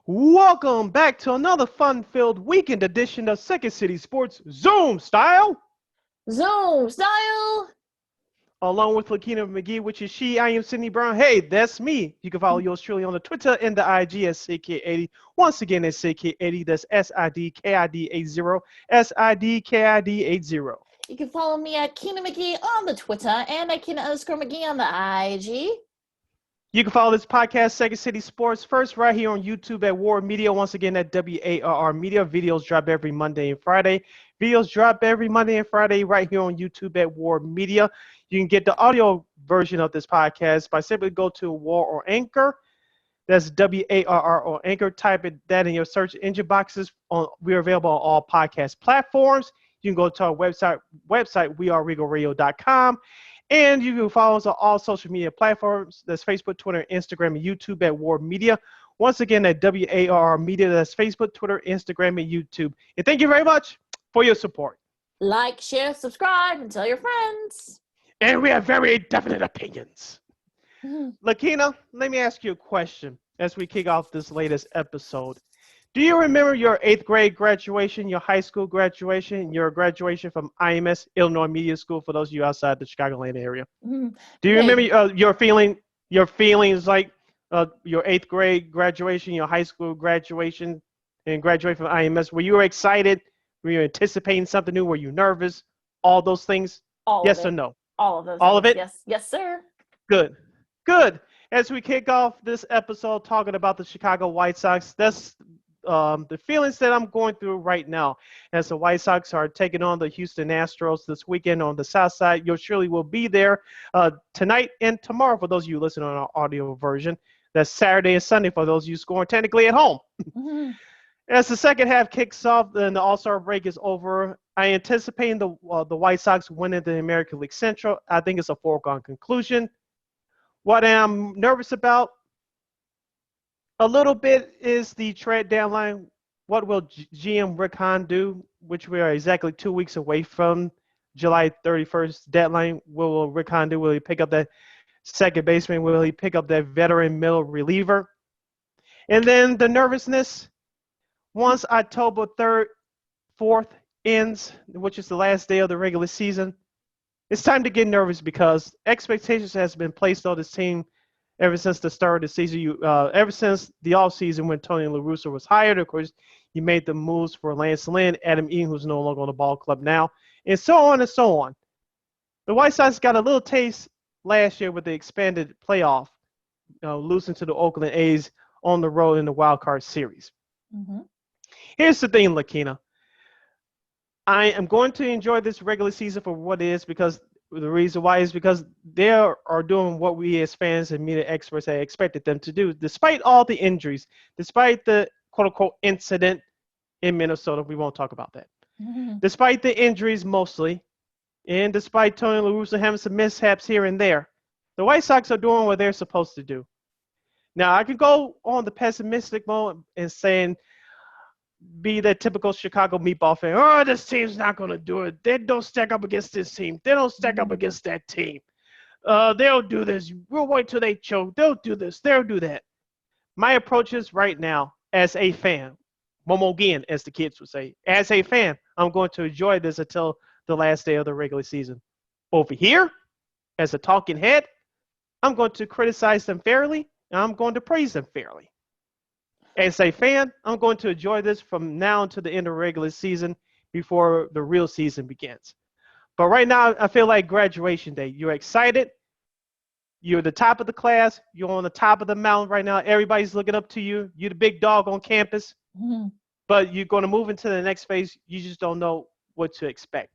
Welcome back to another fun-filled weekend edition of Second City Sports Zoom Style. Zoom style. Along with Lakeena McGee, which is she, I am Sydney Brown. Hey, that's me. You can follow yours truly on the Twitter and the IG at SidKid80. Once again, it's SidKid80. That's SIDKID80. SIDKID80. You can follow me at Keena McGee on the Twitter and at Keena_McGee on the IG. You can follow this podcast, Second City Sports, first right here on YouTube at WARR Media. Once again, at WARR Media. Videos drop every Monday and Friday. Videos drop every Monday and Friday right here on YouTube at WARR Media. You can get the audio version of this podcast by simply go to WARR or Anchor. That's WARR or Anchor. Type that in your search engine boxes. We're available on all podcast platforms. You can go to our website weareregalradio.com. And you can follow us on all social media platforms. That's Facebook, Twitter, Instagram, and YouTube at WARR Media. Once again, at WARR Media. That's Facebook, Twitter, Instagram, and YouTube. And thank you very much for your support. Like, share, subscribe, and tell your friends. And we have very definite opinions. Lakeena, let me ask you a question as we kick off this latest episode. Do you remember your 8th grade graduation, your high school graduation, your graduation from IMS, Illinois Media School, for those of you outside the Chicagoland area? Do you remember your feelings like your 8th grade graduation, your high school graduation, and graduation from IMS? Were you excited? Were you anticipating something new? Were you nervous? All those things? Yes or no? All of those. All of it? Yes, sir. Good. As we kick off this episode talking about the Chicago White Sox, that's the feelings that I'm going through right now as the White Sox are taking on the Houston Astros this weekend on the South Side. You surely will be there tonight and tomorrow for those of you listening on our audio version. That's Saturday and Sunday for those of you scoring technically at home. As the second half kicks off and the All-Star break is over, I anticipate the White Sox winning the American League Central. I think it's a foregone conclusion. What I'm nervous about a little bit is the trade deadline. What will GM Rick Hahn do, which we are exactly 2 weeks away from July 31st deadline? What will Rick Hahn do? Will he pick up that second baseman? Will he pick up that veteran middle reliever? And then the nervousness, once October 3rd, 4th ends, which is the last day of the regular season, it's time to get nervous because expectations has been placed on this team ever since the start of the season. Ever since the offseason when Tony La Russa was hired. Of course, you made the moves for Lance Lynn, Adam Eaton, who's no longer on the ball club now, and so on and so on. The White Sox got a little taste last year with the expanded playoff, losing to the Oakland A's on the road in the wild card series. Here's the thing, Lakeena. I am going to enjoy this regular season for what it is because the reason why is because they are doing what we as fans and media experts had expected them to do, despite all the injuries, despite the quote-unquote incident in Minnesota. We won't talk about that. Despite the injuries mostly, and despite Tony La Russa having some mishaps here and there, the White Sox are doing what they're supposed to do. Now, I could go on the pessimistic mode and saying, be that typical Chicago meatball fan. Oh, this team's not going to do it. They don't stack up against this team. They don't stack up against that team. They'll do this. We'll wait till they choke. They'll do this. They'll do that. My approach is right now, as a fan, Momo again, as the kids would say, as a fan, I'm going to enjoy this until the last day of the regular season. Over here, as a talking head, I'm going to criticize them fairly, and I'm going to praise them fairly. As a fan, I'm going to enjoy this from now until the end of the regular season before the real season begins. But right now, I feel like graduation day. You're excited. You're the top of the class. You're on the top of the mountain right now. Everybody's looking up to you. You're the big dog on campus. But you're going to move into the next phase. You just don't know what to expect.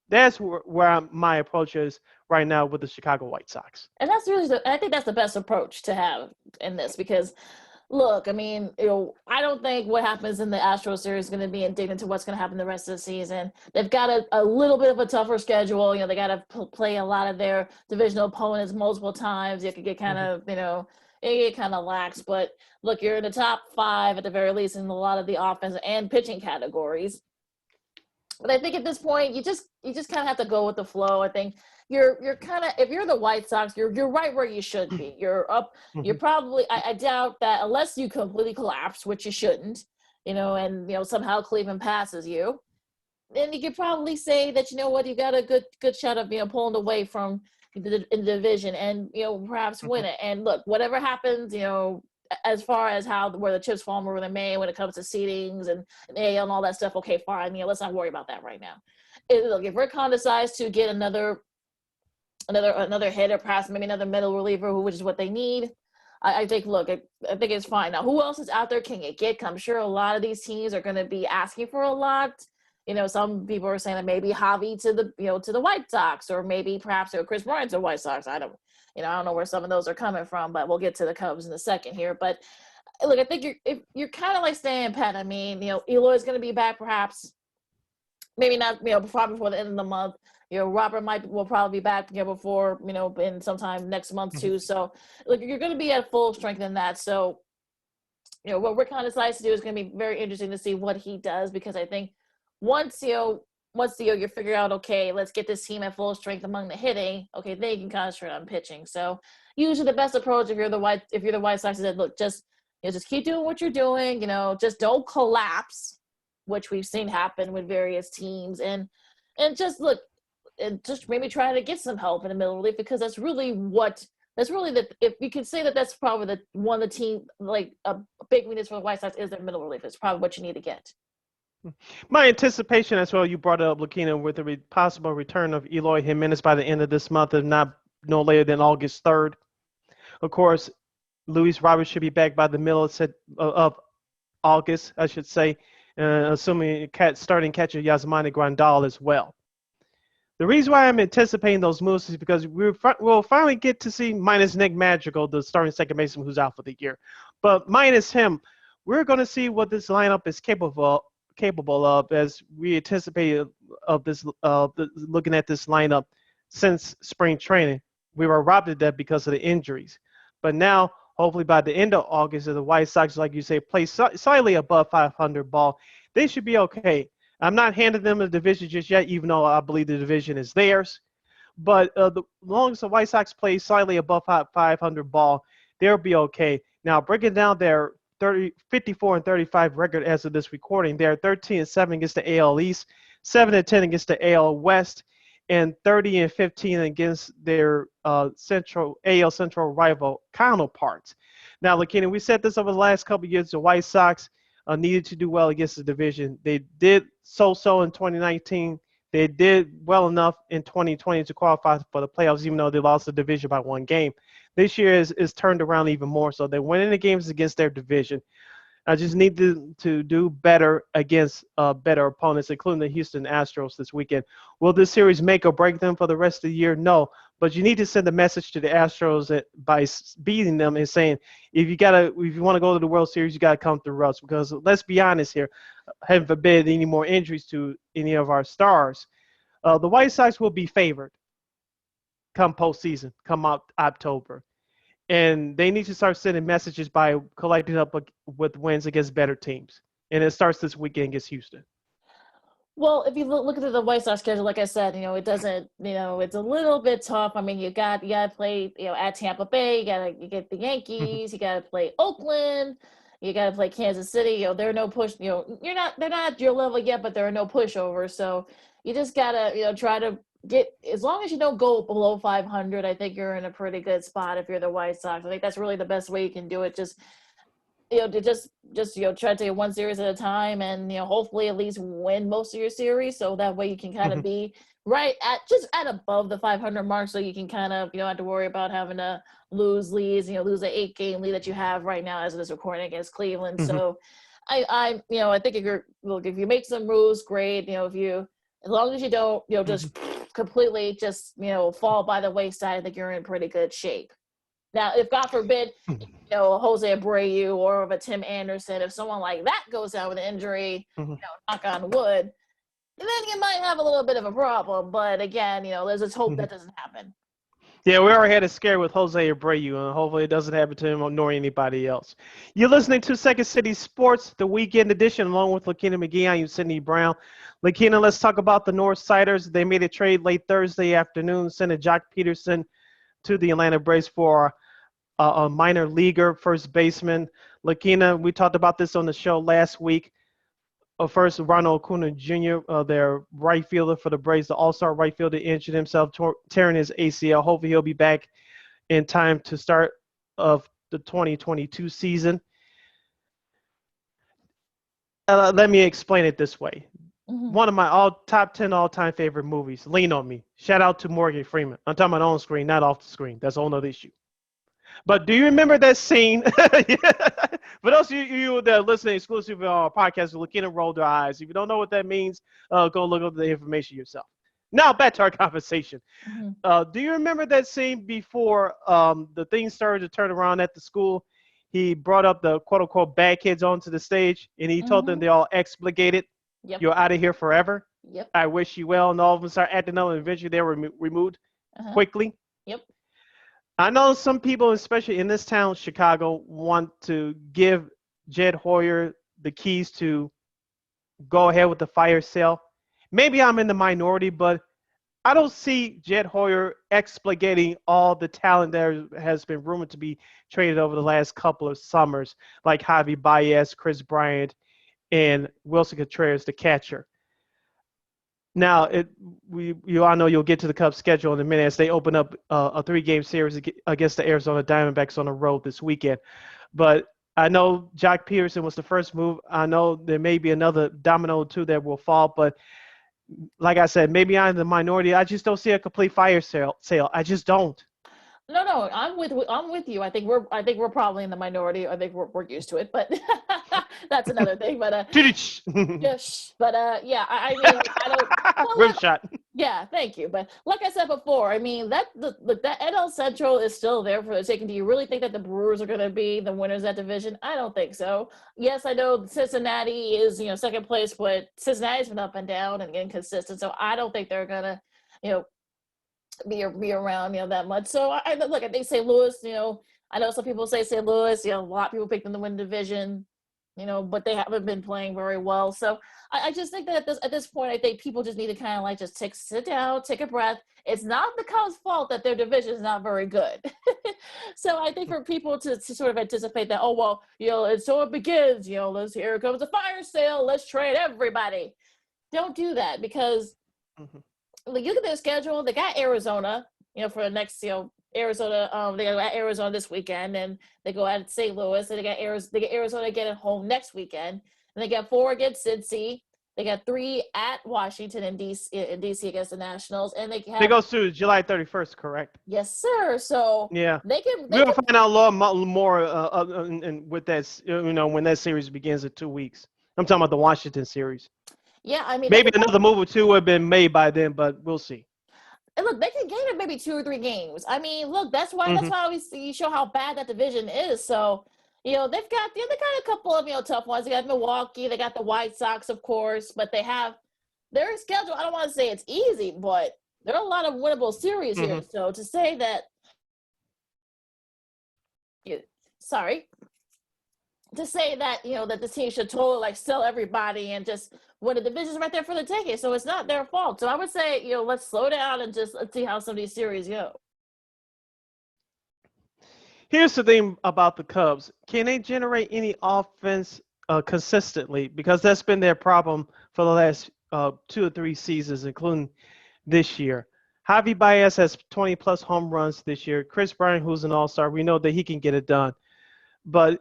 That's where my approach is right now with the Chicago White Sox. And that's really, I think that's the best approach to have in this because – look, I mean, I don't think what happens in the Astros series is going to be indicative to what's going to happen the rest of the season. They've got a little bit of a tougher schedule. They got to play a lot of their divisional opponents multiple times. You could get kind of, it get kind of lax. But look, you're in the top 5 at the very least in a lot of the offense and pitching categories. But I think at this point, you just kind of have to go with the flow. I think you're kind of, if you're the White Sox, you're right where you should be. You're up. You're Mhm. probably, I doubt that unless you completely collapse, which you shouldn't, and somehow Cleveland passes you, then you could probably say that you got a good shot of pulling away from in the division and perhaps win Mhm. it. And look, whatever happens, as far as where the chips fall more than May when it comes to seedings and AL and all that stuff, okay, fine. Let's not worry about that right now. Look, if Rick Hahn decides to get another hitter, perhaps maybe another middle reliever, which is what they need, I think. Look, I think it's fine. Now, who else is out there can you get? I'm sure a lot of these teams are going to be asking for a lot. Some people are saying that maybe Javi to the White Sox, or maybe perhaps Chris Bryant to the White Sox. I don't know where some of those are coming from, but we'll get to the Cubs in a second here. But look, I think you're kind of like staying pat. I mean, Eloy's going to be back, perhaps, maybe not, probably before the end of the month. Robert will probably be back, before, in sometime next month Mhm. too. So look, you're going to be at full strength in that. So, what Rick Hahn decides to do is going to be very interesting to see what he does, because I think once you figure out, okay, let's get this team at full strength among the hitting, okay, then you can concentrate on pitching. So usually the best approach if you're the White Sox is that, look, just keep doing what you're doing, just don't collapse, which we've seen happen with various teams, and just look, and just maybe try to get some help in the middle relief, because that's really if you can say that's probably the one of the team, like a big weakness for the White Sox is their middle relief. It's probably what you need to get. My anticipation as well, you brought it up, Lakeena, with the possible return of Eloy Jimenez by the end of this month, if not no later than August 3rd. Of course, Luis Roberts should be back by the middle of August, I should say, assuming starting catcher Yasmani Grandal as well. The reason why I'm anticipating those moves is because we'll finally get to see, minus Nick Madrigal, the starting second baseman who's out for the year. But minus him, we're going to see what this lineup is capable of, as we anticipated of this, looking at this lineup since spring training. We were robbed of that because of the injuries. But now, hopefully by the end of August, if the White Sox, like you say, play slightly above 500 ball, they should be okay. I'm not handing them the division just yet, even though I believe the division is theirs. But as long as the White Sox play slightly above 500 ball, they'll be okay. Now, breaking down their 54 and 35 record as of this recording, they're 13 and 7 against the AL East, 7 and 10 against the AL West, and 30 and 15 against their AL Central rival counterparts. Now, Lakeena, we said this over the last couple of years. The White Sox needed to do well against the division. They did so in 2019. They did well enough in 2020 to qualify for the playoffs, even though they lost the division by one game. This year is turned around even more. So they're winning the games against their division. I just need to do better against better opponents, including the Houston Astros this weekend. Will this series make or break them for the rest of the year? No. But you need to send a message to the Astros by beating them and saying, if you want to go to the World Series, you got to come through us. Because let's be honest here, heaven forbid any more injuries to any of our stars. The White Sox will be favored come postseason, come out October. And they need to start sending messages by collecting up with wins against better teams. And it starts this weekend against Houston. Well, if you look at the White Sox schedule, like I said, it doesn't, it's a little bit tough. I mean, you got to play, at Tampa Bay, you get the Yankees, you got to play Oakland, you got to play Kansas City. There are no push, they're not at your level yet, but there are no pushovers. So you just got to, try to get, as long as you don't go below 500, I think you're in a pretty good spot if you're the White Sox. I think that's really the best way you can do it. Just to just try to take one series at a time, and hopefully at least win most of your series, so that way you can kind of be right at above the 500 mark, so you can kind of you don't have to worry about having to lose leads, lose an 8-game lead that you have right now as it is recording against Cleveland. So I think if you make some moves, great. If you, as long as you don't just completely just fall by the wayside, I think you're in pretty good shape. Now, if God forbid, Jose Abreu or of a Tim Anderson, if someone like that goes down with an injury, knock on wood, then you might have a little bit of a problem. But again, there's this hope that doesn't happen. Yeah, we already had a scare with Jose Abreu, and hopefully it doesn't happen to him nor anybody else. You're listening to Second City Sports, the weekend edition, along with Lakeena McGee. I'm Sydney Brown. Lakeena, let's talk about the North Siders. They made a trade late Thursday afternoon, sending Joc Pederson to the Atlanta Braves for a minor leaguer first baseman. Lakeena, we talked about this on the show last week. First, Ronald Acuna Jr., their right fielder for the Braves, the all-star right fielder, injured himself, tearing his ACL. Hopefully he'll be back in time to start of the 2022 season. Let me explain it this way. One of my top 10 all-time favorite movies, Lean on Me. Shout out to Morgan Freeman. I'm talking about on screen, not off the screen. That's a whole other issue. But do you remember that scene? For those of you that are listening exclusively on our podcast, looking and roll their eyes. If you don't know what that means, go look up the information yourself. Now back to our conversation. Do you remember that scene before the things started to turn around at the school? He brought up the quote-unquote bad kids onto the stage, and he told them they're all explicated. Yep. You're out of here forever. Yep. I wish you well. And all of them start acting up, and eventually they were removed quickly. Yep. I know some people, especially in this town, Chicago, want to give Jed Hoyer the keys to go ahead with the fire sale. Maybe I'm in the minority, but I don't see Jed Hoyer exploiting all the talent that has been rumored to be traded over the last couple of summers, like Javi Baez, Chris Bryant, and Wilson Contreras, the catcher. Now, you all know you'll get to the Cubs' schedule in a minute as they open up a 3-game series against the Arizona Diamondbacks on the road this weekend. But I know Joc Pederson was the first move. I know there may be another domino or two that will fall, but like I said, maybe I'm the minority. I just don't see a complete fire sale. I just don't. No, I'm with you. I think we're probably in the minority. I think we're used to it, but that's another thing. But yes, but yeah, I mean, I don't. Rim shot. Yeah, thank you. But like I said before, I mean that NL Central is still there for the taking. Do you really think that the Brewers are going to be the winners of that division? I don't think so. Yes, I know Cincinnati is second place, but Cincinnati's been up and down and inconsistent. So I don't think they're gonna be around that much. So I think St. Louis, I know some people say St. Louis, a lot of people picked them to win the division, but they haven't been playing very well. So I just think that at this point, I think people just need to kind of just sit down, take a breath. It's not the Cubs' fault that their division is not very good. So I think for people to sort of anticipate that, and so it begins, here comes a fire sale, let's trade everybody. Don't do that because look at their schedule. They got Arizona, for the next, Arizona. They got Arizona this weekend, and they go at St. Louis, and they get Arizona again at home next weekend, and they got 4 against Cincy. They got 3 at Washington and DC against the Nationals, and they goes through July 31st, correct? Yes, sir. So yeah, we'll find out a lot more and with that, when that series begins in 2 weeks. I'm talking about the Washington series. Yeah, I mean, maybe another move or two would have been made by then, but we'll see. And look, they can gain it maybe 2 or 3 games. I mean, look, that's why we show how bad that division is. So, they've got a couple of tough ones. They got Milwaukee, they got the White Sox, of course, but they have their schedule. I don't want to say it's easy, but there are a lot of winnable series here. So to say that, to say that that the team should totally sell everybody and just win the division's right there for the taking. So it's not their fault. So I would say let's slow down and let's see how some of these series go. Here's the thing about the Cubs: can they generate any offense consistently? Because that's been their problem for the last 2 or 3 seasons, including this year. Javi Baez has 20+ home runs this year. Chris Bryant, who's an all-star, we know that he can get it done. But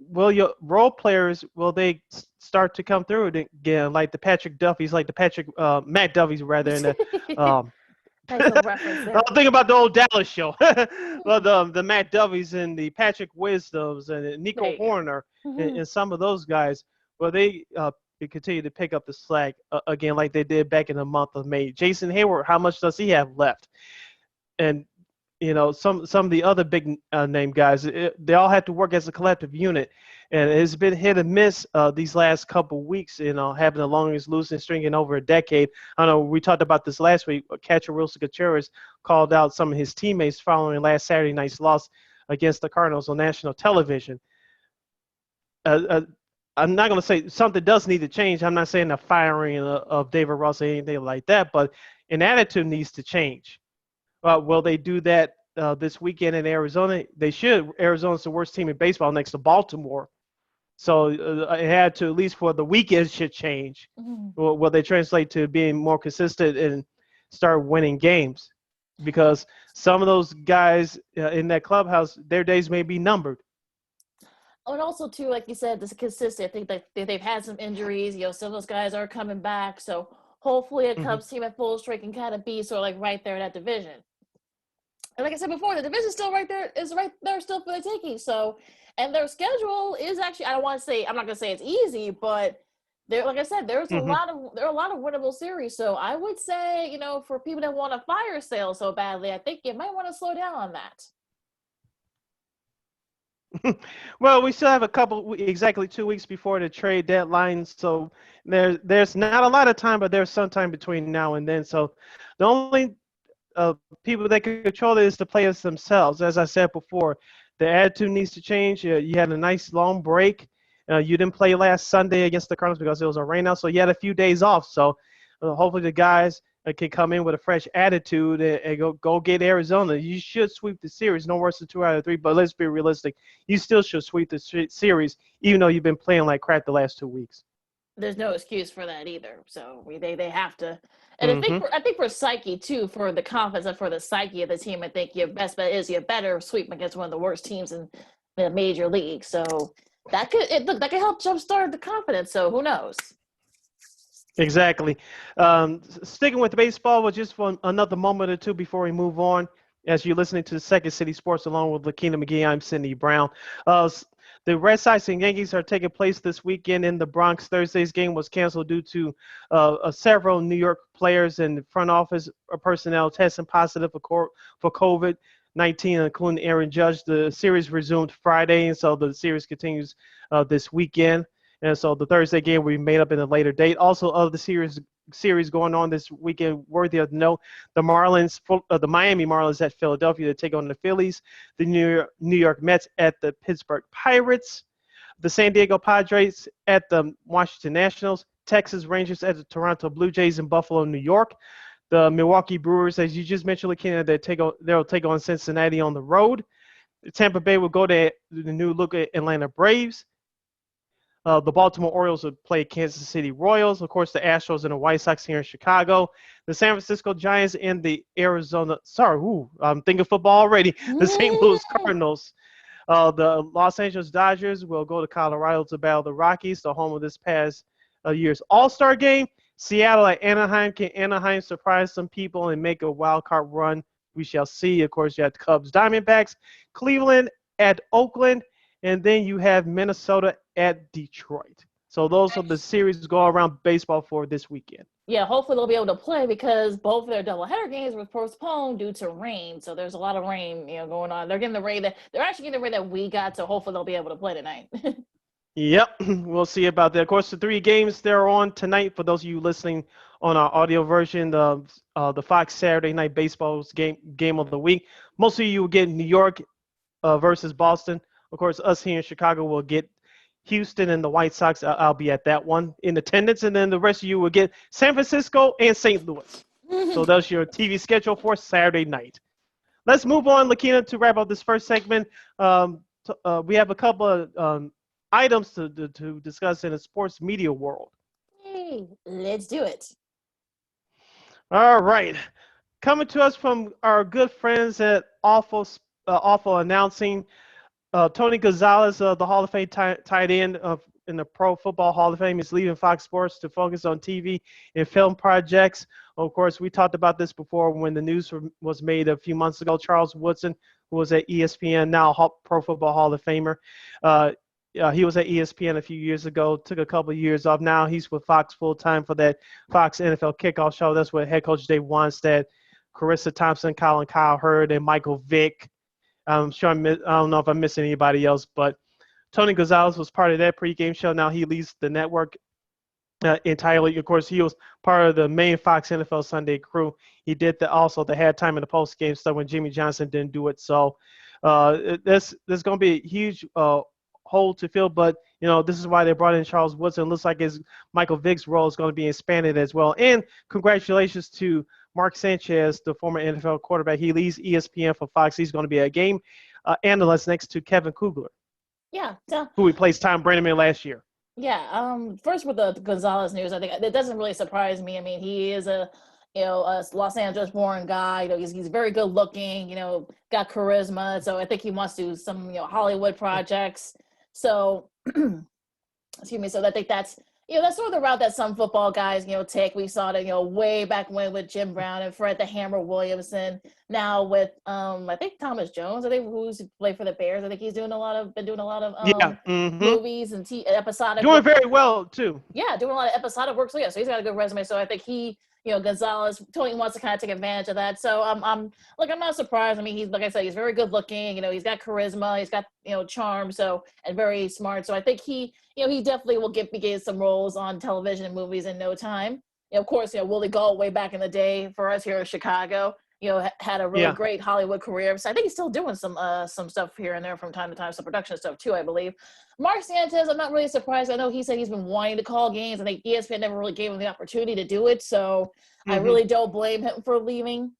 will your role players, will they start to come through it again, like the Patrick Duffys, Matt Duffys rather, in the I'll think about the old Dallas show. Well, the Matt Duffys and the Patrick Wisdoms and Nico Horner and some of those guys, will they continue to pick up the slack again like they did back in the month of May? Jason Hayward, how much does he have left? And some of the other big name guys. They all had to work as a collective unit, and it's been hit and miss these last couple weeks. Having the longest losing streak in over a decade. I know we talked about this last week. Catcher Wilson Contreras called out some of his teammates following last Saturday night's loss against the Cardinals on national television. I'm not going to say something does need to change. I'm not saying the firing of David Ross or anything like that, but an attitude needs to change. Will they do that this weekend in Arizona? They should. Arizona's the worst team in baseball next to Baltimore. So it had to, at least for the weekend, should change. Mhm. Will they translate to being more consistent and start winning games? Because some of those guys in that clubhouse, their days may be numbered. And also, too, like you said, this is consistent. I think that they've had some injuries. Some of those guys are coming back. So hopefully a Cubs team at full strength can kind of be sort of like right there in that division. And like I said before, the division's still right there, is right there still for the taking. So, and their schedule is actually, I'm not going to say it's easy, but there, like I said, there are a lot of winnable series. So I would say, for people that want a fire sale so badly, I think you might want to slow down on that. Well, we still have exactly 2 weeks before the trade deadline, so there's not a lot of time, but there's some time between now and then. So the only people that can control it is the players themselves. As I said before, the attitude needs to change. You had a nice long break. You didn't play last Sunday against the Cardinals because it was a rainout, so you had a few days off. So hopefully the guys can come in with a fresh attitude and go get Arizona. You should sweep the series, no worse than 2 out of 3. But let's be realistic. You still should sweep the series, even though you've been playing like crap the last 2 weeks. There's no excuse for that either. So they have to. And I think for psyche too, for the confidence and for the psyche of the team, I think your best bet is you better sweep against one of the worst teams in the major league. So that could help jumpstart the confidence. So who knows? Exactly. Sticking with baseball, but just for another moment or two before we move on, as you're listening to Second City Sports along with Lakeena McGee, I'm Cindy Brown. The Red Sox and Yankees are taking place this weekend in the Bronx. Thursday's game was canceled due to several New York players and front office personnel testing positive for COVID-19, including Aaron Judge. The series resumed Friday, and so the series continues this weekend. And so the Thursday game will be made up in a later date. Also, of the series going on this weekend, worthy of note, the Miami Marlins at Philadelphia to take on the Phillies, the New York Mets at the Pittsburgh Pirates, the San Diego Padres at the Washington Nationals, Texas Rangers at the Toronto Blue Jays in Buffalo, New York, the Milwaukee Brewers, as you just mentioned, Lakeena, they'll take on Cincinnati on the road. Tampa Bay will go to the new look at Atlanta Braves. The Baltimore Orioles will play Kansas City Royals. Of course, the Astros and the White Sox here in Chicago. The San Francisco Giants and the I'm thinking football already. The St. Louis Cardinals. The Los Angeles Dodgers will go to Colorado to battle the Rockies, the home of this past year's All-Star game. Seattle at Anaheim. Can Anaheim surprise some people and make a wild card run? We shall see. Of course, you have the Cubs, Diamondbacks. Cleveland at Oakland. And then you have Minnesota at Detroit. So those are the series go around baseball for this weekend. Yeah, hopefully they'll be able to play because both of their doubleheader games were postponed due to rain. So there's a lot of rain, going on. They're getting the rain they're actually getting the rain that we got. So hopefully they'll be able to play tonight. Yep, we'll see about that. Of course, the 3 games they're on tonight. For those of you listening on our audio version, the Fox Saturday Night Baseball's game of the week. Most of you will get New York versus Boston. Of course, us here in Chicago will get Houston and the White Sox. I'll be at that one in attendance. And then the rest of you will get San Francisco and St. Louis. So that's your TV schedule for Saturday night. Let's move on, Lakeena, to wrap up this first segment. We have a couple of items to discuss in the sports media world. Hey, let's do it. All right. Coming to us from our good friends at Awful Announcing, Tony Gonzalez, the Hall of Fame tight end in the Pro Football Hall of Fame, is leaving Fox Sports to focus on TV and film projects. Of course, we talked about this before when the news was made a few months ago. Charles Woodson, who was at ESPN, now Pro Football Hall of Famer, he was at ESPN a few years ago, took a couple of years off. Now he's with Fox full-time for that Fox NFL Kickoff show. That's what head coach Dave Wanstead Carissa Thompson, Colin Cowherd, and Michael Vick. I'm sure I don't know if I missed anybody else, but Tony Gonzalez was part of that pregame show. Now he leads the network entirely. Of course, he was part of the main Fox NFL Sunday crew. He did also the halftime and the postgame stuff when Jimmy Johnson didn't do it. So this is going to be a huge hole to fill. But this is why they brought in Charles Woodson. Looks like his Michael Vick's role is going to be expanded as well. And congratulations to Mark Sanchez, the former NFL quarterback. He leaves ESPN for Fox. He's going to be a game analyst next to Kevin Kugler. Yeah. Who replaced Tom Brenneman last year. Yeah. First with the Gonzalez news, I think it doesn't really surprise me. I mean, he is a Los Angeles born guy. He's very good looking, got charisma. So I think he wants to do some, Hollywood projects. So, excuse me. So I think that's sort of the route that some football guys, take. We saw that, way back when with Jim Brown and Fred the Hammer Williamson. Now with, I think Thomas Jones, who's played for the Bears. I think he's been doing a lot of movies and episodic. Doing very well too. Yeah, doing a lot of episodic work. So yeah, so he's got a good resume. So I think he, Gonzalez, Tony wants to kind of take advantage of that. So I'm not surprised. I mean, he's, like I said, he's very good looking. He's got charisma. He's got charm. So, and very smart. So I think he definitely will be getting some roles on television and movies in no time. Of course, Willie Gault way back in the day for us here in Chicago, had a really great Hollywood career. So I think he's still doing some stuff here and there from time to time, some production stuff too, I believe. Mark Sanchez, I'm not really surprised. I know he said he's been wanting to call games. I think ESPN never really gave him the opportunity to do it. So I really don't blame him for leaving.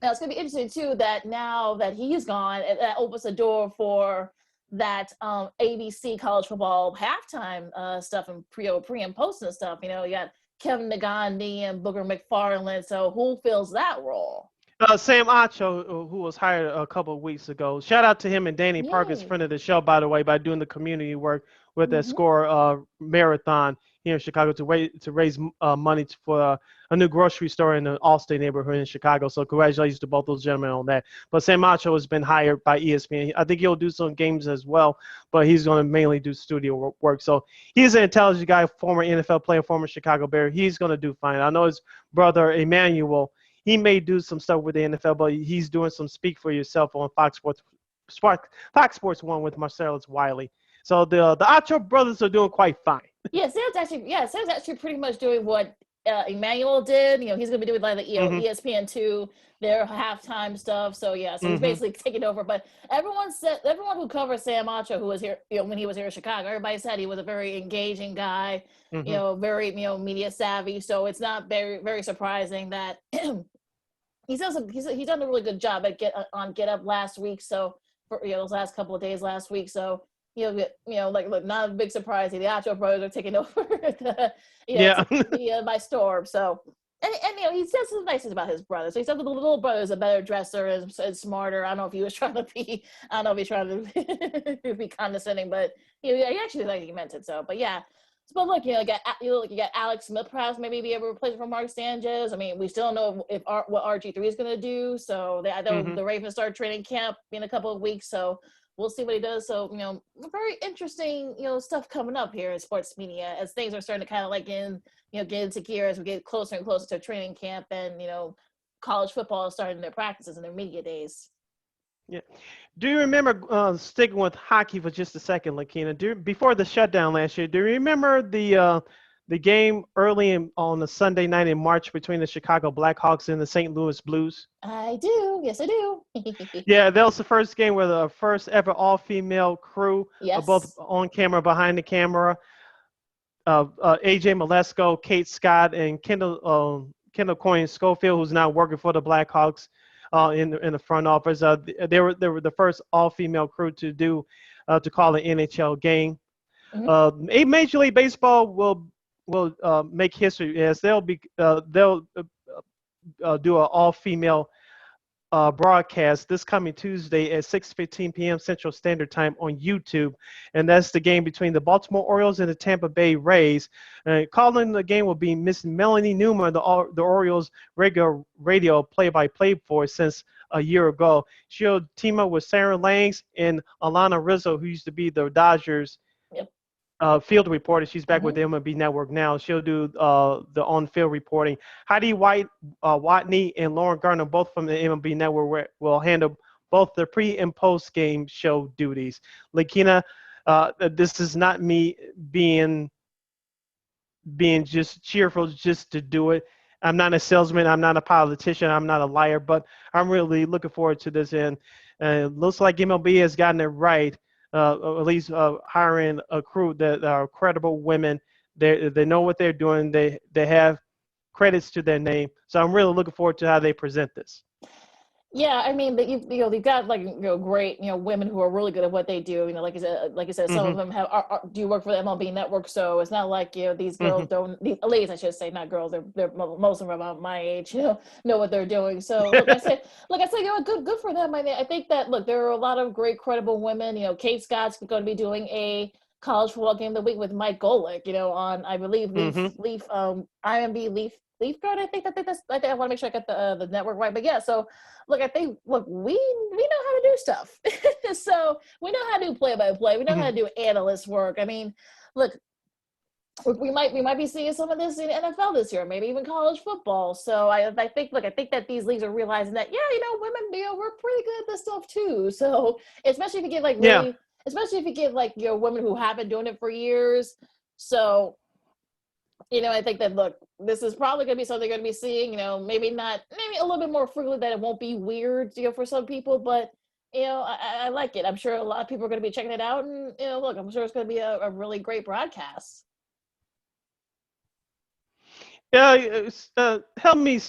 Now, it's going to be interesting too that now that he's gone, that opens the door for that ABC college football halftime stuff and pre and post and stuff. You got Kevin Nagandi and Booger McFarland. So who fills that role? Sam Acho, who was hired a couple of weeks ago. Shout out to him and Danny Parker's friend of the show, by the way, by doing the community work with the SCORE marathon here in Chicago to raise money for a new grocery store in the Allstate neighborhood in Chicago. So congratulations to both those gentlemen on that. But Sam Acho has been hired by ESPN. I think he'll do some games as well, but he's going to mainly do studio work. So he's an intelligent guy, former NFL player, former Chicago Bear. He's going to do fine. I know his brother Emmanuel, he may do some stuff with the NFL, but he's doing some Speak for Yourself on Fox Sports 1 with Marcellus Wiley. So the Acho brothers are doing quite fine. Yeah, Sam's actually pretty much doing what Emmanuel did. He's going to be doing like the ESPN 2, their halftime stuff. So yeah, so he's basically taking over. But everyone who covers Sam Acho, who was here, when he was here in Chicago, everybody said he was a very engaging guy. Very media savvy. So it's not very very surprising that he's done a really good job at Get Up last week. So for those last couple of days last week. So like not a big surprise. The Acho brothers are taking over by storm. So and he says some nice things about his brother. So he said that the little brother is a better dresser and smarter. I don't know if he was trying to be. I don't know if he's trying to be condescending, but he actually like he meant it. So, but yeah. But look, you got Alex Smith perhaps maybe be able to replace for Mark Sanchez. I mean, we still don't know what RG3 is going to do. So I know the Ravens start training camp in a couple of weeks. So we'll see what he does. So, very interesting, stuff coming up here in sports media as things are starting to kind of like get into gear as we get closer and closer to training camp and, college football is starting their practices and their media days. Yeah. Do you remember sticking with hockey for just a second, Lakeena? Before the shutdown last year, do you remember the game early on a Sunday night in March between the Chicago Blackhawks and the St. Louis Blues? I do. Yes, I do. Yeah, that was the first game where the first ever all-female crew, both on camera, behind the camera. AJ Malesko, Kate Scott, and Kendall Coyne Schofield, who's now working for the Blackhawks. In the front office, they were the first all-female crew to call an NHL game. Major League Baseball will make history as they'll do an all-female broadcast this coming Tuesday at 6:15 p.m. Central Standard Time on YouTube, and that's the game between the Baltimore Orioles and the Tampa Bay Rays. Calling the game will be Miss Melanie Newman, the Orioles regular radio play-by-play voice since a year ago. She'll team up with Sarah Langs and Alana Rizzo, who used to be the Dodgers field reporter. She's back with Mm-hmm. the MLB Network now. She'll do the on-field reporting. Heidi Watney, and Lauren Gardner, both from the MLB Network, will handle both the pre and post game show duties. Lakeena, this is not me being just cheerful just to do it. I'm not a salesman. I'm not a politician. I'm not a liar, but I'm really looking forward to this. And it looks like MLB has gotten it right, at least hiring a crew that are credible women. They know what they're doing. They have credits to their name. So I'm really looking forward to how they present this. Yeah, I mean, they've got like great women who are really good at what they do. Like I said, some Mm-hmm. of them do work for the MLB Network, so it's not like these girls Mm-hmm. don't. These ladies, I should say, not girls. They're most of them about my age. Know what they're doing. So like I said, good for them. I mean, I think that look, there are a lot of great credible women. Kate Scott's going to be doing a college football game of the week with Mike Golick. On I believe Mm-hmm. IMB Leaf Guard. I think that's. I think I want to make sure I got the network right. But yeah, so look, I think we know how to do stuff. So we know how to do play-by-play. We know how to do analyst work. I mean, look, we might be seeing some of this in NFL this year, maybe even college football. So I think that these leagues are realizing that women we're pretty good at this stuff too. So especially if you get Yeah. women who have been doing it for years. So I think that look, this is probably going to be something they're going to be seeing. Maybe a little bit more frequently, that it won't be weird, for some people. But I like it. I'm sure a lot of people are going to be checking it out, and look, I'm sure it's going to be a really great broadcast. Yeah, help me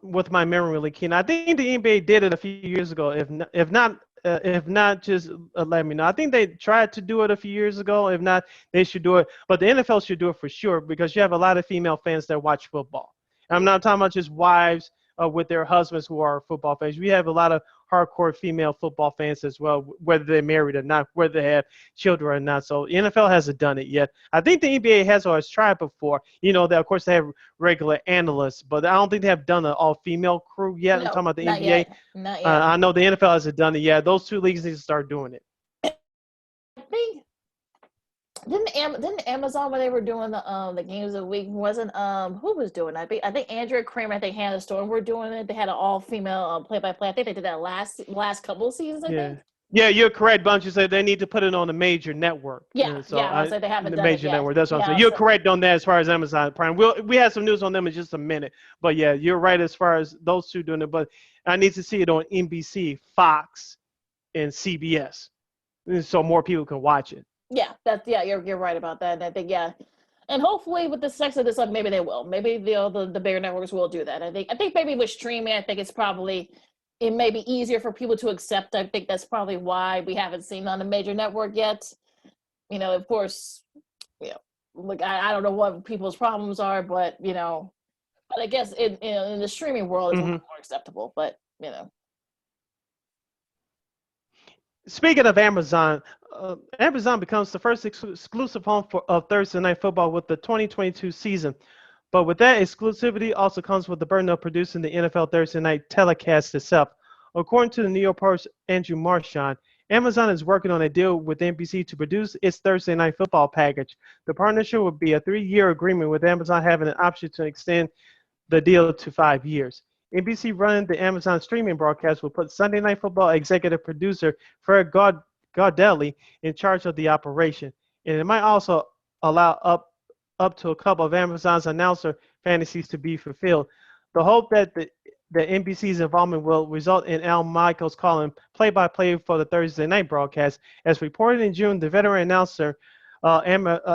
with my memory, really, Keen. I think the NBA did it a few years ago. If not, just let me know. I think they tried to do it a few years ago. If not, they should do it. But the NFL should do it for sure, because you have a lot of female fans that watch football. I'm not talking about just wives with their husbands who are football fans. We have a lot of hardcore female football fans as well, whether they're married or not, whether they have children or not. So the NFL hasn't done it yet. I think the NBA has always tried before. That of course they have regular analysts, but I don't think they have done an all-female crew yet. I'm No, talking about the not NBA. yet. Not yet. I know the NFL hasn't done it yet. Those two leagues need to start doing it. I think didn't Amazon, when they were doing the games of the week, wasn't who was doing it? I think Andrea Kramer, I think Hannah Storm were doing it. They had an all female play-by-play. I think they did that last couple of seasons. I think. Yeah, you're correct, Bunch. You said they need to put it on a major network. Yeah, I was like they haven't the done major it yet. network. That's what I'm Yeah, saying. You're correct on that as far as Amazon Prime. We had some news on them in just a minute, but yeah, you're right as far as those two doing it. But I need to see it on NBC, Fox, and CBS, so more people can watch it. Yeah, you're right about that. And I think and hopefully with the success of this, maybe they will. Maybe the bigger networks will do that. I think maybe with streaming, I think it may be easier for people to accept. I think that's probably why we haven't seen it on a major network yet. Of course, look, I don't know what people's problems are, but I guess in the streaming world, it's a little more acceptable. But Speaking of Amazon, Amazon becomes the first exclusive home of Thursday Night Football with the 2022 season. But with that exclusivity also comes with the burden of producing the NFL Thursday Night telecast itself. According to the New York Post's Andrew Marchand, Amazon is working on a deal with NBC to produce its Thursday Night Football package. The partnership would be a 3-year agreement, with Amazon having an option to extend the deal to 5 years. NBC running the Amazon streaming broadcast will put Sunday Night Football executive producer Fred Gaudelli in charge of the operation, and it might also allow up to a couple of Amazon's announcer fantasies to be fulfilled. The hope that the NBC's involvement will result in Al Michaels calling play-by-play for the Thursday night broadcast. As reported in June, the veteran announcer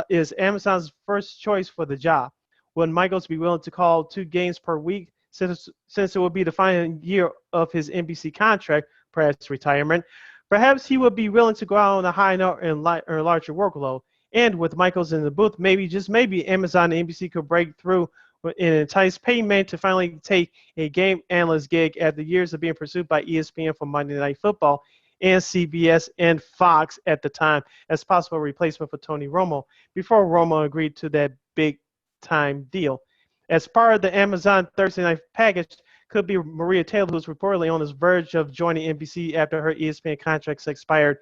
is Amazon's first choice for the job. Will Michaels be willing to call 2 games per week, since it will be the final year of his NBC contract prior to retirement? Perhaps he would be willing to go out on a high note and a larger workload. And with Michaels in the booth, maybe, just maybe, Amazon and NBC could break through and entice Peyton Manning to finally take a game analyst gig after years of being pursued by ESPN for Monday Night Football and CBS and Fox at the time as possible replacement for Tony Romo, before Romo agreed to that big-time deal. As part of the Amazon Thursday Night package could be Maria Taylor, who's reportedly on the verge of joining NBC after her ESPN contracts expired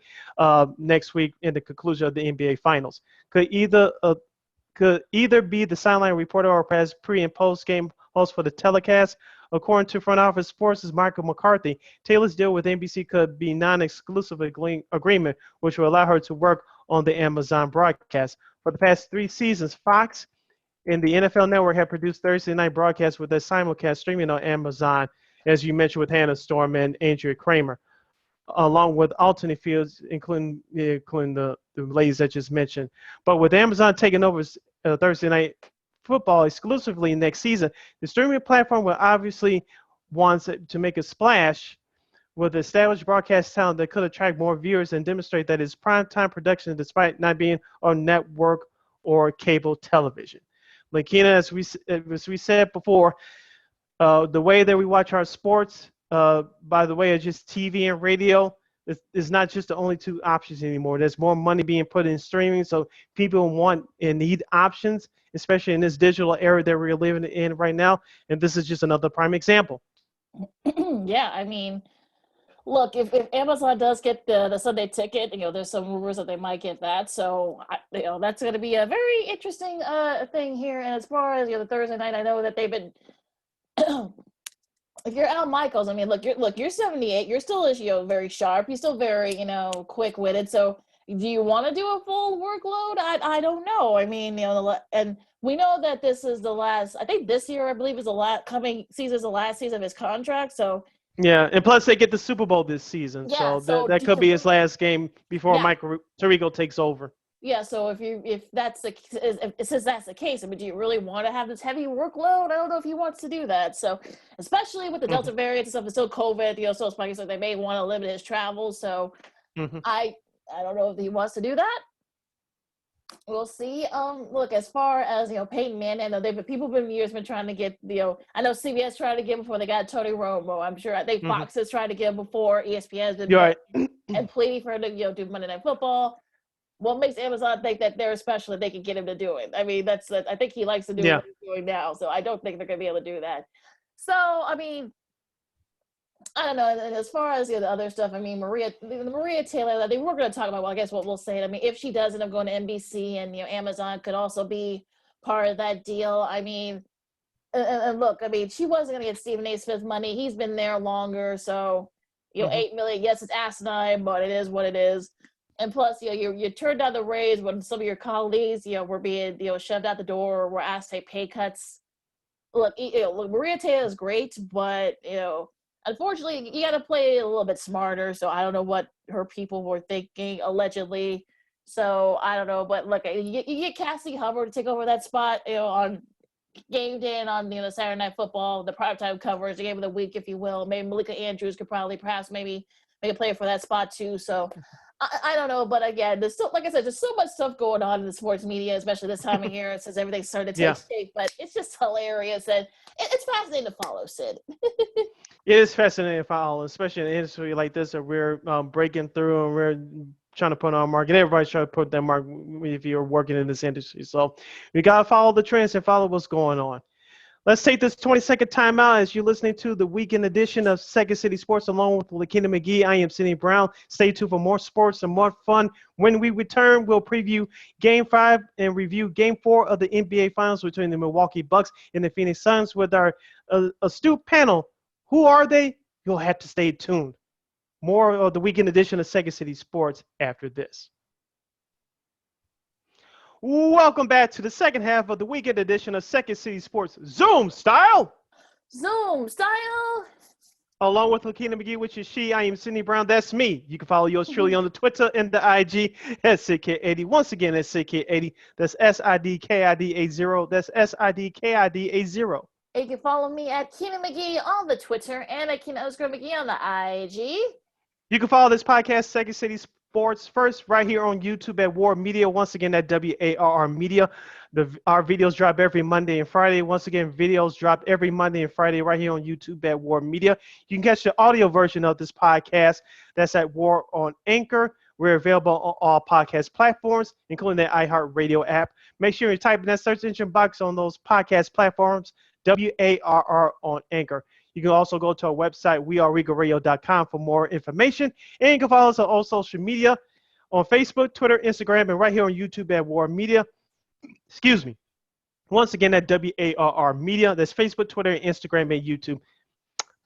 next week in the conclusion of the NBA Finals. Could either be the sideline reporter or perhaps pre- and post-game host for the telecast. According to front office sports' Michael McCarthy, Taylor's deal with NBC could be non-exclusive agreement, which will allow her to work on the Amazon broadcast. For the past 3 seasons, Fox and the NFL Network have produced Thursday night broadcasts with their simulcast streaming on Amazon, as you mentioned with Hannah Storm and Andrea Kramer, along with alternate fields, including the ladies I just mentioned. But with Amazon taking over Thursday night football exclusively next season, the streaming platform will obviously want to make a splash with established broadcast talent that could attract more viewers and demonstrate that it's primetime production despite not being on network or cable television. Lakeena, as we said before, the way that we watch our sports, by the way, of just TV and radio, is not just the only 2 options anymore. There's more money being put in streaming, so people want and need options, especially in this digital era that we're living in right now. And this is just another prime example. Yeah, I mean, look, if Amazon does get the Sunday ticket, there's some rumors that they might get that. So, that's going to be a very interesting thing here. And as far as the Thursday night, I know that they've been. If you're Al Michaels, I mean, you're 78. You're still very sharp. You're still very quick-witted. So, do you want to do a full workload? I don't know. I mean, and we know that this is the last. I think this year, I believe, is the last coming season is the last season of his contract. So. Yeah, and plus they get the Super Bowl this season, Yeah, so that could be his last game before Mike Tirico takes over. Yeah, so if that's since that's the case, I mean, do you really want to have this heavy workload? I don't know if he wants to do that. So, especially with the Delta variant and stuff, it's still COVID, so it's like they may want to limit his travel. So, I don't know if he wants to do that. We'll see. Look, as far as Peyton Manning, I know people years been trying to get I know CBS tried to get him before they got Tony Romo. I'm sure I think Fox has tried to get him before. ESPN has been and pleading for him to do Monday Night Football. What makes Amazon think that they're special that they can get him to do it? I mean, I think he likes to do what he's doing now, so I don't think they're going to be able to do that. So, I mean, I don't know. And as far as the other stuff, I mean, Maria Taylor, I think we're going to talk about, well, I guess what we'll say. I mean, if she does end up going to NBC and, Amazon could also be part of that deal. I mean, and look, I mean, she wasn't going to get Stephen A. Smith money. He's been there longer. So, $8 million, yes, it's asinine, but it is what it is. And plus, you turned down the raise when some of your colleagues, were being, shoved out the door or were asked to take pay cuts. Look, Maria Taylor is great, but, unfortunately, you got to play a little bit smarter. So I don't know what her people were thinking, allegedly. So I don't know. But look, you get Cassie Hubbard to take over that spot, on game day and on, Saturday Night Football, the primetime coverage, the game of the week, if you will. Maybe Malika Andrews could perhaps maybe make a play for that spot too. So I don't know, but again, there's still, like I said, there's so much stuff going on in the sports media, especially this time of year, since everything's starting to take shape. But it's just hilarious, and it's fascinating to follow, Sid. It is fascinating to follow, especially in an industry like this that we're breaking through and we're trying to put our mark, and everybody's trying to put their mark if you're working in this industry. So we got to follow the trends and follow what's going on. Let's take this 20-second timeout as you're listening to the weekend edition of Second City Sports along with Lakeena McGee. I am Sidney Brown. Stay tuned for more sports and more fun. When we return, we'll preview Game 5 and review Game 4 of the NBA Finals between the Milwaukee Bucks and the Phoenix Suns with our astute panel. Who are they? You'll have to stay tuned. More of the weekend edition of Second City Sports after this. Welcome back to the second half of the weekend edition of Second City Sports Zoom Style. Zoom Style. Along with Lakeena McGee, which is she, I am Sidney Brown. That's me. You can follow yours truly on the Twitter and the IG at SidKid80. Once again, that's SidKid80. That's SIDKID80. That's SIDKID80. You can follow me at Keenan McGee on the Twitter and at Keenan_McGee on the IG. You can follow this podcast, Second City Sports, first right here on YouTube at WARR Media. Once again, at WARR Media. Our videos drop every Monday and Friday. Once again, videos drop every Monday and Friday right here on YouTube at WARR Media. You can catch the audio version of this podcast. That's at WARR on Anchor. We're available on all podcast platforms, including the iHeartRadio app. Make sure you type in that search engine box on those podcast platforms, WARR on Anchor. You can also go to our website, weareregalradio.com, for more information. And you can follow us on all social media, on Facebook, Twitter, Instagram, and right here on YouTube at WARR Media. Excuse me. Once again, at WARR Media. That's Facebook, Twitter, Instagram, and YouTube.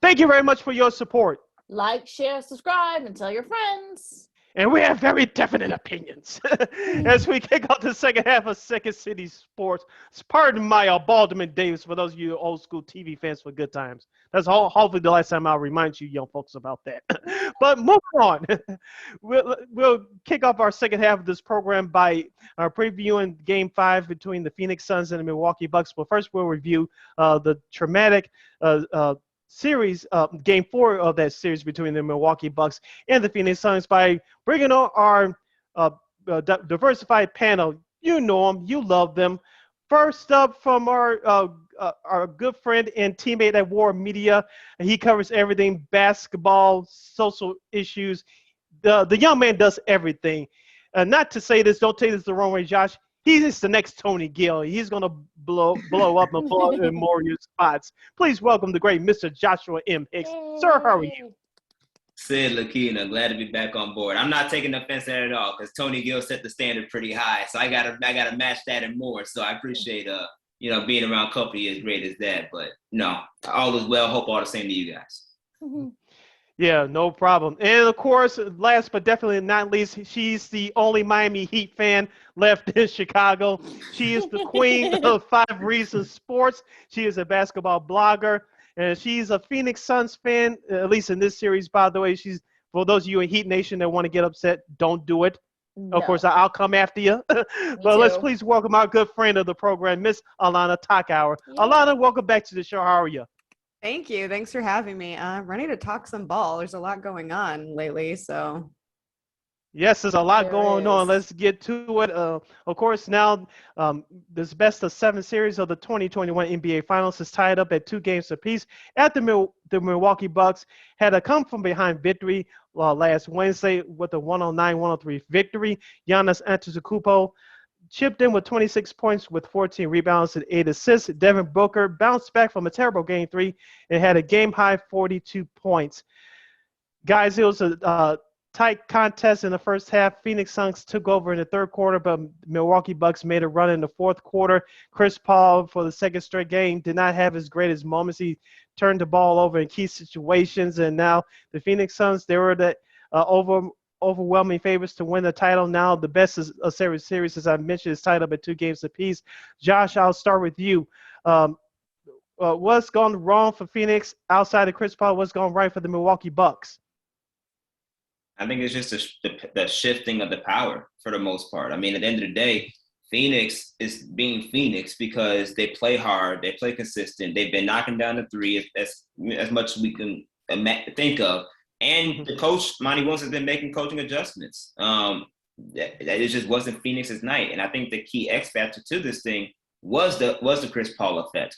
Thank you very much for your support. Like, share, subscribe, and tell your friends. And we have very definite opinions as we kick off the second half of Second City Sports. Pardon my Balderman Davis for those of you old school TV fans for good times. That's hopefully the last time I'll remind you young folks about that. But moving on, we'll kick off our second half of this program by previewing Game 5 between the Phoenix Suns and the Milwaukee Bucks. But first, we'll review the traumatic series, Game 4 of that series between the Milwaukee Bucks and the Phoenix Suns by bringing on our diversified panel. You know them, you love them. First up from our good friend and teammate at WARR Media, he covers everything basketball, social issues. The young man does everything. Not to say this, don't take this the wrong way, Josh. He's the next Tony Gill. He's going to blow up and blow up in more of your spots. Please welcome the great Mr. Joshua M. Hicks. Sir, how are you? Sid and Lakeena, glad to be back on board. I'm not taking offense at it at all because Tony Gill set the standard pretty high, so I gotta match that and more. So I appreciate being around company as great as that. But no, all is well. Hope all the same to you guys. Yeah, no problem. And of course, last but definitely not least, she's the only Miami Heat fan left in Chicago. She is the queen of 5 Reasons Sports. She is a basketball blogger, and she's a Phoenix Suns fan, at least in this series, by the way. She's, for those of you in Heat Nation that want to get upset, don't do it. No. Of course, I'll come after you. But let's please welcome our good friend of the program, Miss Allana Tachauer. Yeah. Allana, welcome back to the show. How are you? Thank you. Thanks for having me. I'm ready to talk some ball. There's a lot going on lately, so. Yes, there's a lot going on. Let's get to it. Of course, now this best of 7 series of the 2021 NBA Finals is tied up at 2 games apiece. At the Milwaukee Bucks had a come-from-behind victory last Wednesday with a 109-103 victory. Giannis Antetokounmpo chipped in with 26 points with 14 rebounds and 8 assists. Devin Booker bounced back from a terrible Game 3 and had a game-high 42 points. Guys, it was a tight contest in the first half. Phoenix Suns took over in the third quarter, but Milwaukee Bucks made a run in the fourth quarter. Chris Paul, for the second straight game, did not have his greatest moments. He turned the ball over in key situations, and now the Phoenix Suns, they were the overwhelming favorites to win the title. Now the best series, as I mentioned, is tied up at 2 games apiece. Josh, I'll start with you. What's gone wrong for Phoenix outside of Chris Paul? What's gone right for the Milwaukee Bucks? I think it's just the shifting of the power for the most part. I mean, at the end of the day, Phoenix is being Phoenix because they play hard, they play consistent, they've been knocking down the 3 as much as we can think of. And the coach, Monty Williams, has been making coaching adjustments. It just wasn't Phoenix's night. And I think the key X factor to this thing was the Chris Paul effect.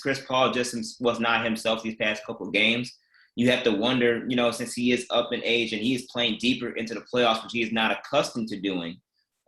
Chris Paul just was not himself these past couple of games. You have to wonder, since he is up in age and he is playing deeper into the playoffs, which he is not accustomed to doing,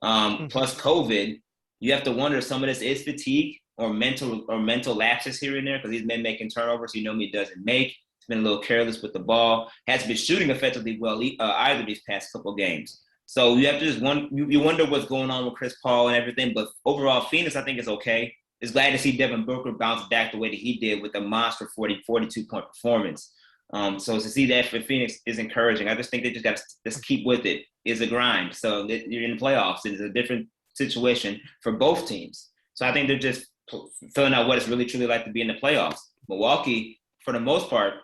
plus COVID, you have to wonder if some of this is fatigue or mental lapses here and there because he's been making turnovers he normally doesn't make. He's been a little careless with the ball. Hasn't been shooting effectively well either these past couple games. So you have to just you wonder what's going on with Chris Paul and everything. But overall, Phoenix, I think, is okay. It's glad to see Devin Booker bounce back the way that he did with a monster 42-point performance. So to see that for Phoenix is encouraging. I just think they just got to just keep with it. It's a grind. So you're in the playoffs. It's a different situation for both teams. So I think they're just filling out what it's really truly like to be in the playoffs. Milwaukee, for the most part,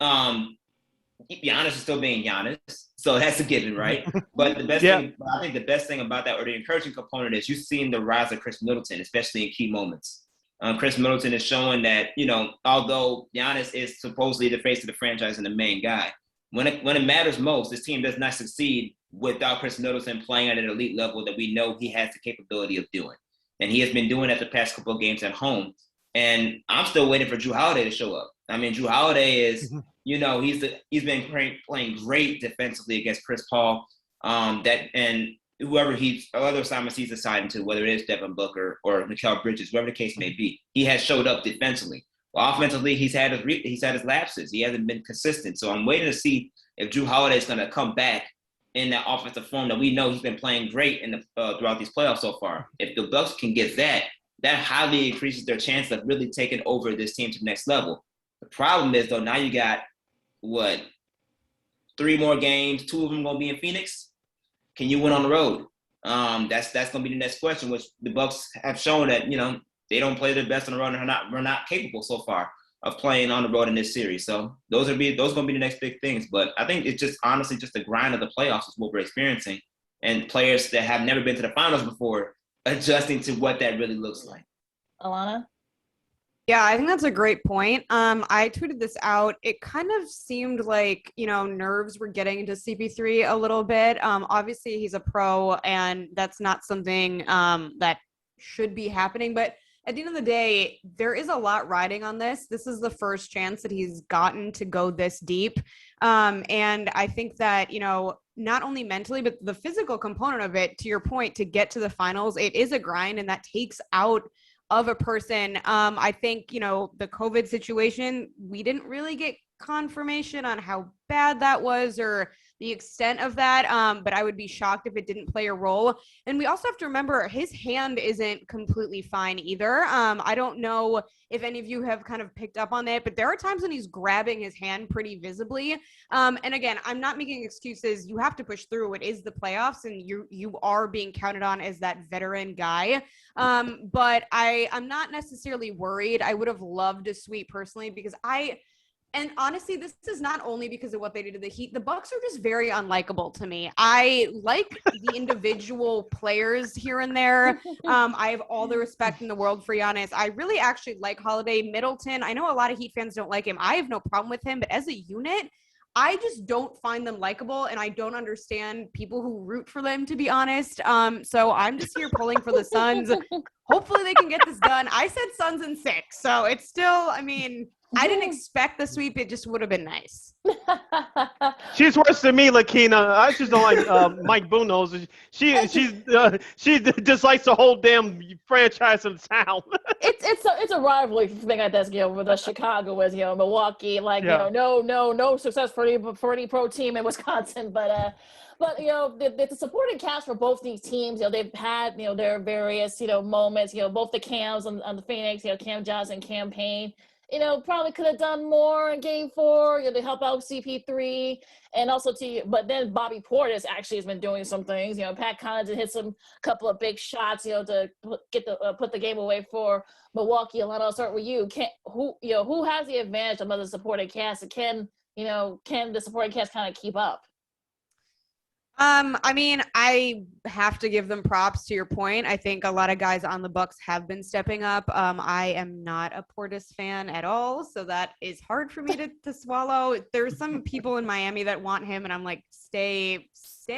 Giannis is still being Giannis. So that's a given, right? But the best thing, I think the best thing about that, or the encouraging component, is you've seen the rise of Chris Middleton, especially in key moments. Chris Middleton is showing that, although Giannis is supposedly the face of the franchise and the main guy, when it matters most, this team does not succeed without Chris Middleton playing at an elite level that we know he has the capability of doing. And he has been doing that the past couple of games at home. And I'm still waiting for Jrue Holiday to show up. I mean, Jrue Holiday is, he's been playing great defensively against Chris Paul. And whoever other assignments he's assigned to, whether it is Devin Booker or Mikal Bridges, whoever the case may be, he has showed up defensively. Well, offensively, he's had his lapses. He hasn't been consistent. So I'm waiting to see if Drew Holiday is going to come back in that offensive form that we know he's been playing great in throughout these playoffs so far. If the Bucks can get that highly increases their chance of really taking over this team to the next level. The problem is, though, now you got, 3 more games, 2 of them going to be in Phoenix. Can you win on the road? That's going to be the next question, which the Bucks have shown that, they don't play their best on the road and we're not capable so far of playing on the road in this series. So those are going to be the next big things. But I think it's just honestly just the grind of the playoffs is what we're experiencing, and players that have never been to the finals before adjusting to what that really looks like. Allana? Yeah, I think that's a great point. I tweeted this out. It kind of seemed like, nerves were getting into CP3 a little bit. Obviously, he's a pro, and that's not something that should be happening. But at the end of the day, there is a lot riding on this. This is the first chance that he's gotten to go this deep. And I think that, not only mentally, but the physical component of it, to your point, to get to the finals, it is a grind, and that takes out of a person. I think, the COVID situation, we didn't really get confirmation on how bad that was or the extent of that. But I would be shocked if it didn't play a role. And we also have to remember his hand isn't completely fine either. I don't know if any of you have kind of picked up on it, but there are times when he's grabbing his hand pretty visibly. And again, I'm not making excuses. You have to push through. It is the playoffs, and you are being counted on as that veteran guy. But I'm not necessarily worried. I would have loved a sweep personally, because and honestly, this is not only because of what they did to the Heat. The Bucks are just very unlikable to me. I like the individual players here and there. I have all the respect in the world for Giannis. I really actually like Holiday. Middleton, I know a lot of Heat fans don't like him. I have no problem with him, but as a unit, I just don't find them likable, and I don't understand people who root for them, to be honest. So I'm just here pulling for the Suns. Hopefully they can get this done. I said Suns in 6, so it's still, I didn't expect the sweep. It just would have been nice. She's worse than me, Lakeena. I just don't like Mike Bunos. She just likes the whole damn franchise of the town. It's a rivalry thing like this, with the Chicago is, Milwaukee, no success for any pro team in Wisconsin, but the supporting cast for both these teams, they've had, their various, moments, both the Cams on the Phoenix, Cam Johnson, campaign, probably could have done more in Game 4, to help out CP3, and also but then Bobby Portis actually has been doing some things. Pat Connaughton hit some couple of big shots, to put the game away for Milwaukee. Allana, I'll start with you. Who has the advantage of the supporting cast, and can the supporting cast kind of keep up? I have to give them props, to your point. I think a lot of guys on the Bucks have been stepping up. I am not a Portis fan at all, so that is hard for me to swallow. There's some people in Miami that want him, and I'm like, stay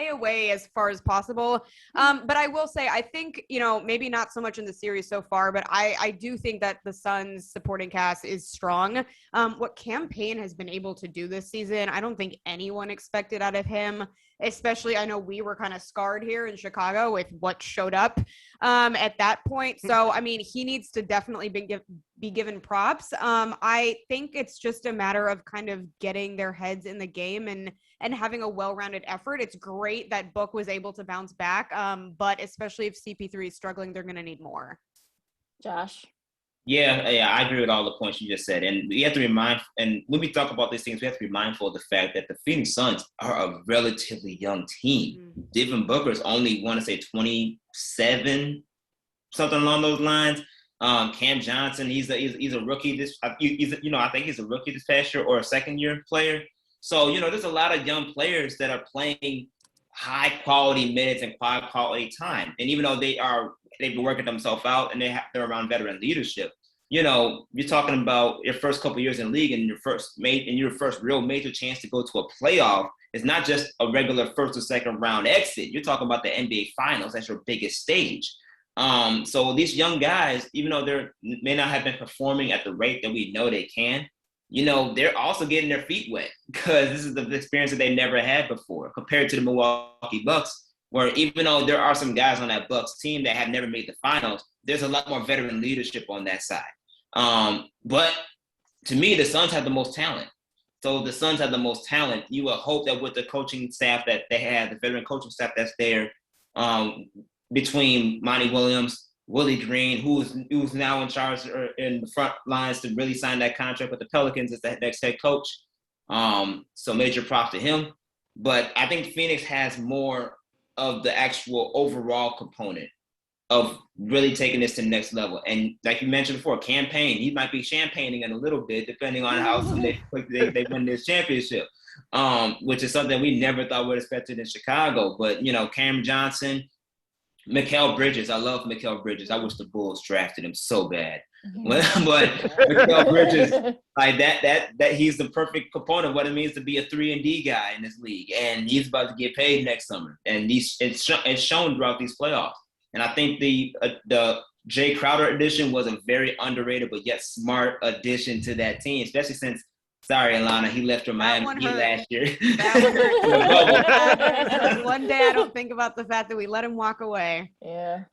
away as far as possible. But I will say, I think, maybe not so much in the series so far, but I do think that the Suns supporting cast is strong. What Cam Payne has been able to do this season, I don't think anyone expected out of him. Especially, I know we were kind of scarred here in Chicago with what showed up at that point. So, he needs to definitely be given props. I think it's just a matter of kind of getting their heads in the game and having a well-rounded effort. It's great that Book was able to bounce back, but especially if CP3 is struggling, they're going to need more. Josh? Yeah, I agree with all the points you just said. And we have to and when we talk about these things, we have to be mindful of the fact that the Phoenix Suns are a relatively young team. Mm-hmm. Devin Booker's only, want to say 27, something along those lines. Cam Johnson, he's a rookie. I think he's a rookie this past year, or a second-year player. So, there's a lot of young players that are playing high-quality minutes and high-quality time. And even though they've been working themselves out, and they're around veteran leadership, you're talking about your first couple years in the league, and your first real major chance to go to a playoff is not just a regular first or second round exit. You're talking about the NBA Finals. That's your biggest stage. So these young guys, even though they may not have been performing at the rate that we know they can, they're also getting their feet wet, because this is the experience that they never had before, compared to the Milwaukee Bucks, where even though there are some guys on that Bucks team that have never made the finals, there's a lot more veteran leadership on that side. But to me, the Suns have the most talent. So the Suns have the most talent. You would hope that with the coaching staff that they have, the veteran coaching staff that's there, between Monty Williams, Willie Green, who's now in charge or in the front lines to really sign that contract with the Pelicans as the next head coach. So major props to him. But I think Phoenix has more of the actual overall component of really taking this to the next level. And like you mentioned before, campaign, he might be champagning in a little bit, depending on how soon they win this championship, which is something we never thought we'd expected in Chicago. But, Cam Johnson, Mikal Bridges. I love Mikal Bridges. I wish the Bulls drafted him so bad. But Mikal Bridges, like that he's the perfect component of what it means to be a 3-and-D guy in this league. And he's about to get paid next summer. And it's shown throughout these playoffs. And I think the Jay Crowder addition was a very underrated but yet smart addition to that team, especially since, sorry, Allana, he left for Miami last year. That one day I don't think about the fact that we let him walk away. Yeah.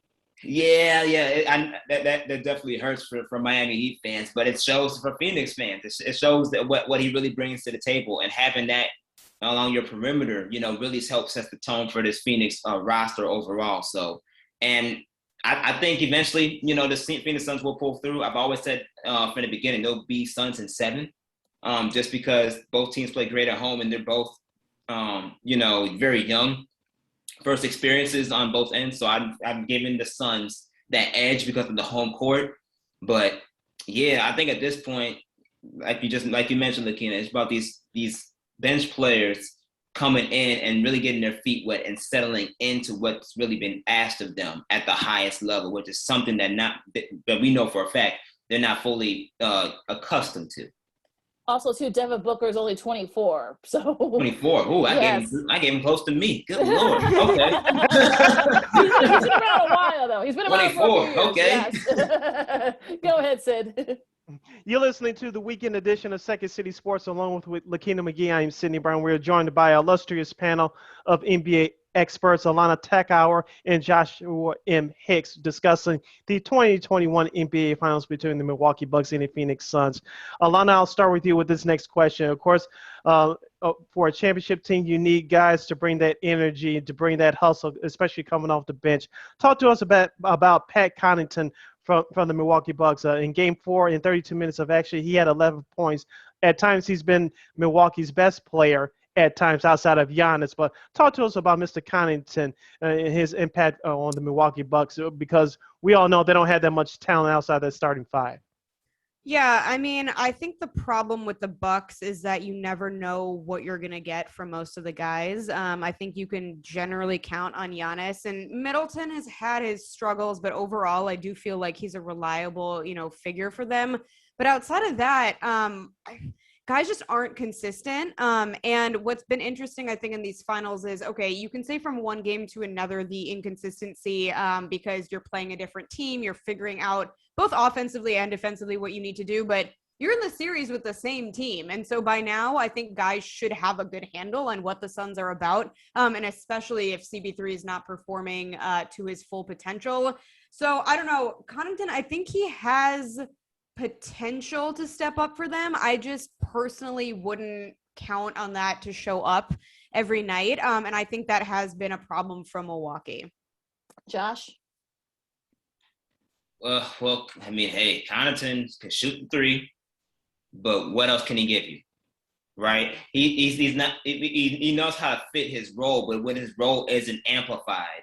That definitely hurts for Miami Heat fans, but it shows for Phoenix fans. It shows that what he really brings to the table, and having that along your perimeter, really helps set the tone for this Phoenix roster overall. So. And I think eventually, the Phoenix Suns will pull through. I've always said from the beginning, they'll be Suns in 7, just because both teams play great at home and they're both, very young. First experiences on both ends. So I'm giving the Suns that edge because of the home court. But, yeah, I think at this point, like you mentioned, Lakeena, it's about these bench players coming in and really getting their feet wet and settling into what's really been asked of them at the highest level, which is something that we know for a fact they're not fully accustomed to. Also, too, Devin Booker is only 24. So 24. Ooh, yes. I gave him close to me. Good Lord. Okay. He's been around a while, though. He's been around 24. For a few years. Okay. Yes. Go ahead, Sid. You're listening to the weekend edition of Second City Sports along with Lakeena McGee. I'm Sidney Brown. We're joined by our illustrious panel of NBA experts, Allana Tachauer and Joshua M. Hicks, discussing the 2021 NBA Finals between the Milwaukee Bucks and the Phoenix Suns. Allana, I'll start with you with this next question. Of course, for a championship team, you need guys to bring that energy, to bring that hustle, especially coming off the bench. Talk to us about Pat Connaughton from the Milwaukee Bucks. In Game 4, in 32 minutes of action, he had 11 points. At times, he's been Milwaukee's best player, at times outside of Giannis. But talk to us about Mr. Connaughton and his impact on the Milwaukee Bucks, because we all know they don't have that much talent outside that starting 5. Yeah, I mean, I think the problem with the Bucks is that you never know what you're going to get from most of the guys. I think you can generally count on Giannis, and Middleton has had his struggles, but overall, I do feel like he's a reliable, figure for them. But outside of that, guys just aren't consistent. And what's been interesting, I think, in these finals is, okay, you can say from one game to another the inconsistency because you're playing a different team, you're figuring out both offensively and defensively what you need to do, but you're in the series with the same team. And so by now, I think guys should have a good handle on what the Suns are about, and especially if CP3 is not performing to his full potential. So I don't know, Connaughton, I think he has potential to step up for them. I just personally wouldn't count on that to show up every night. And I think that has been a problem from Milwaukee. Josh? Well, I mean, hey, Connaughton can shoot the 3, but what else can he give you, right? He's not. He knows how to fit his role, but when his role isn't amplified,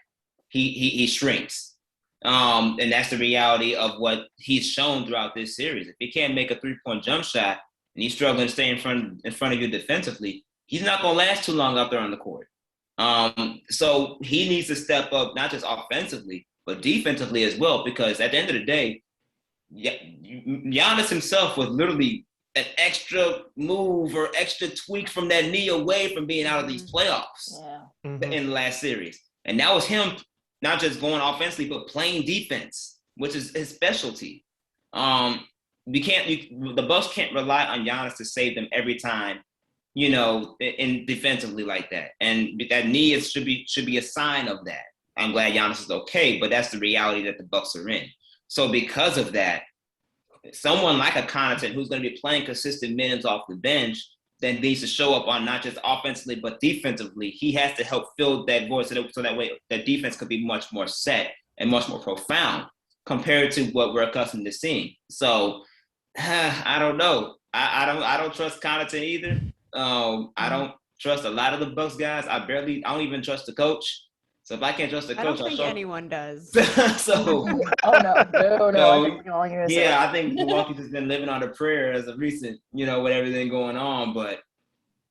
he shrinks. And that's the reality of what he's shown throughout this series. If he can't make a 3-point jump shot and he's struggling to stay in front of you defensively, he's not going to last too long out there on the court. So he needs to step up, not just offensively, but defensively as well, because at the end of the day, Giannis himself was literally an extra move or extra tweak from that knee away from being out of these playoffs in the last series. And that was him not just going offensively, but playing defense, which is his specialty. The Bucks can't rely on Giannis to save them every time, in defensively like that. And that knee should be a sign of that. I'm glad Giannis is okay, but that's the reality that the Bucks are in. So because of that, someone like a Connaughton who's going to be playing consistent minutes off the bench that needs to show up on not just offensively but defensively. He has to help fill that void so that way the defense could be much more set and much more profound compared to what we're accustomed to seeing. So I don't know. I don't trust Connaughton either. I don't trust a lot of the Bucks guys. I don't even trust the coach. So if I can't trust the coach, I don't think anyone does. So no. Yeah, I think Milwaukee's just been living on a prayer as of recent, with everything going on. But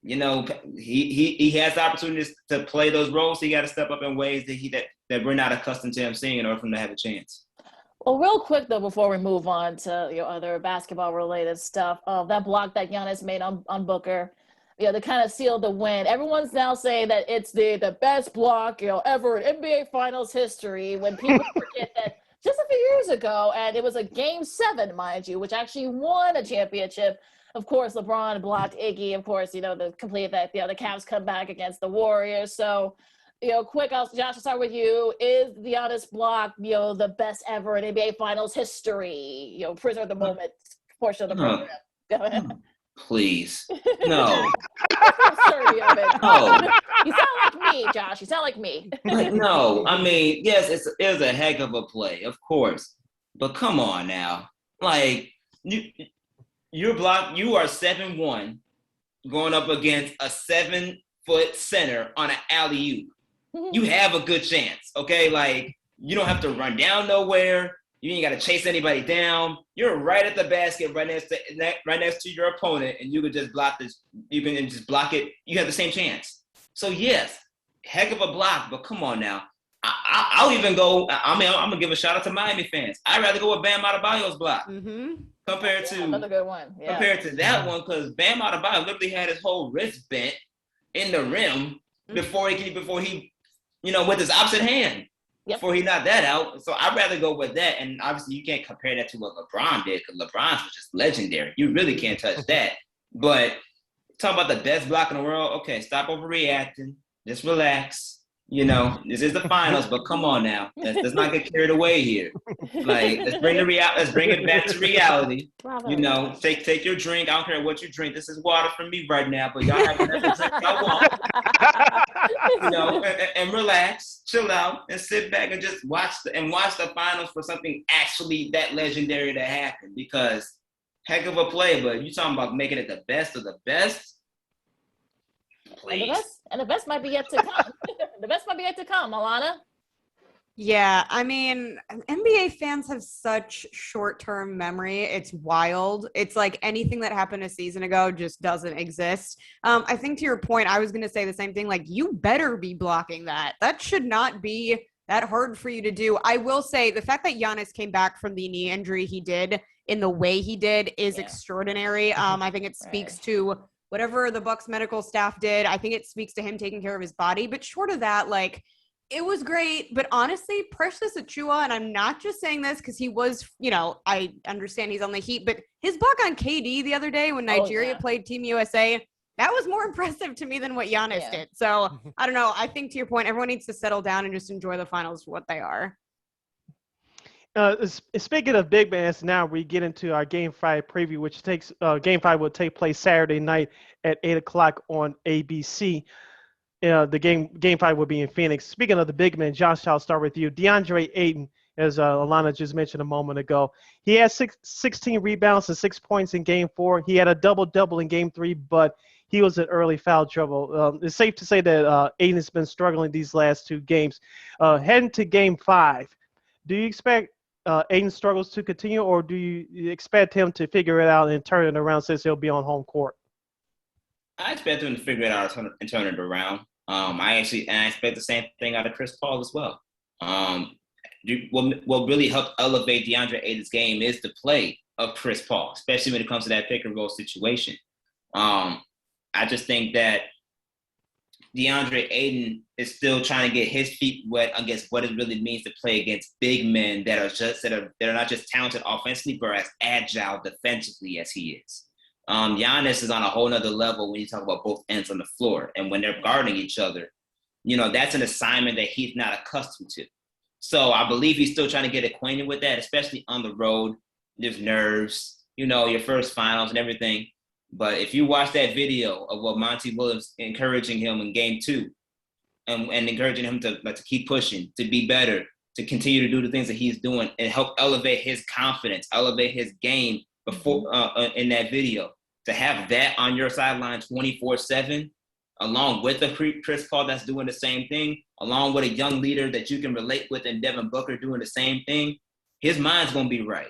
he has the opportunities to play those roles. So he got to step up in ways that we're not accustomed to him seeing in order for him to have a chance. Well, real quick though, before we move on to other basketball related stuff, that block that Giannis made on Booker, to kind of seal the win. Everyone's now saying that it's the best block ever in NBA Finals history. When people forget that just a few years ago, and it was a Game 7, mind you, which actually won a championship. Of course, LeBron blocked Iggy. Of course, the complete that the Cavs come back against the Warriors. So. Quick, Josh, I'll start with you. Is the Giannis block, the best ever in NBA Finals history? Prisoner of the moment portion of the program. Go ahead. Please, no. No. You sound like me, Josh. You sound like me. No, I mean, yes, it was a heck of a play, of course. But come on now, you are 7-1 going up against a 7-foot center on an alley-oop. You have a good chance, okay? You don't have to run down nowhere. You ain't got to chase anybody down. You're right at the basket, right next to your opponent, and you could just block this. You can just block it. You have the same chance. So yes, heck of a block. But come on now, I'll even go. I'm gonna give a shout out to Miami fans. I'd rather go with Bam Adebayo's block compared to another good one. Yeah. Compared to that one, because Bam Adebayo literally had his whole wrist bent in the rim before he with his opposite hand, before he knocked that out. So I'd rather go with that. And obviously you can't compare that to what LeBron did, because LeBron's was just legendary. You really can't touch that. But talk about the best block in the world. Okay, stop overreacting. Just relax. This is the finals, but come on now. Let's not get carried away here. Let's bring it back to reality. Bravo. Take your drink. I don't care what you drink. This is water from me right now, but y'all have whatever drink y'all want. And relax, chill out, and sit back and just watch the finals for something actually that legendary to happen. Because heck of a play, but you talking about making it the best of the best. Please. And the best might be yet to come. The best might be yet to come, Allana. Yeah, I mean, NBA fans have such short-term memory. It's wild. It's like anything that happened a season ago just doesn't exist. I think to your point, I was going to say the same thing. You better be blocking that. That should not be that hard for you to do. I will say the fact that Giannis came back from the knee injury he did in the way he did is extraordinary. I think it speaks to whatever the Bucks medical staff did. I think it speaks to him taking care of his body. But short of that, it was great. But honestly, Precious Achiuwa, and I'm not just saying this because he was, I understand he's on the Heat, but his block on KD the other day when Nigeria played Team USA, that was more impressive to me than what Giannis did. So I don't know. I think to your point, everyone needs to settle down and just enjoy the finals for what they are. Speaking of big bands, now we get into our Game 5 preview, which takes Game 5 will take place Saturday night at 8:00 on ABC. The Game 5 will be in Phoenix. Speaking of the big men, Josh, I'll start with you. DeAndre Ayton, as Allana just mentioned a moment ago, he had 16 rebounds and 6 points in Game 4. He had a double-double in Game 3, but he was in early foul trouble. It's safe to say that Ayton has been struggling these last 2 games. Heading to Game 5, do you expect Ayton's struggles to continue, or do you expect him to figure it out and turn it around since he'll be on home court? I expect him to figure it out and turn it around. I expect the same thing out of Chris Paul as well. What really helped elevate DeAndre Ayton's game is the play of Chris Paul, especially when it comes to that pick and roll situation. I just think that DeAndre Ayton is still trying to get his feet wet against what it really means to play against big men that are not just talented offensively, but as agile defensively as he is. Giannis is on a whole nother level when you talk about both ends on the floor. And when they're guarding each other, that's an assignment that he's not accustomed to. So I believe he's still trying to get acquainted with that, especially on the road. there's nerves, your first finals and everything. But if you watch that video of what Monty Williams encouraging him in game 2 and encouraging him to keep pushing, to be better, to continue to do the things that he's doing and help elevate his confidence, elevate his game before in that video, to have that on your sideline 24/7, along with a Chris Paul that's doing the same thing, along with a young leader that you can relate with and Devin Booker doing the same thing, his mind's going to be right.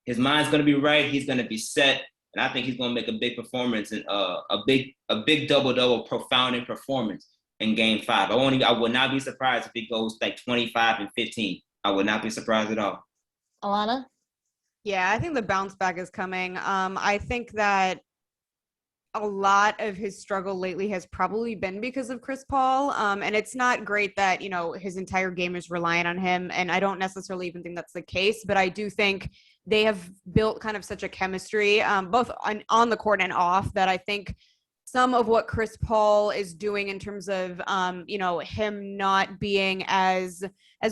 His mind's going to be right. He's going to be set. And I think he's going to make a big performance and a big double-double, profounding performance in game 5. I would not be surprised if he goes like 25 and 15. I would not be surprised at all. Allana? Yeah, I think the bounce back is coming. I think that a lot of his struggle lately has probably been because of Chris Paul. And it's not great that, his entire game is reliant on him. And I don't necessarily even think that's the case, but I do think they have built kind of such a chemistry, both on the court and off, that I think some of what Chris Paul is doing in terms of, him not being as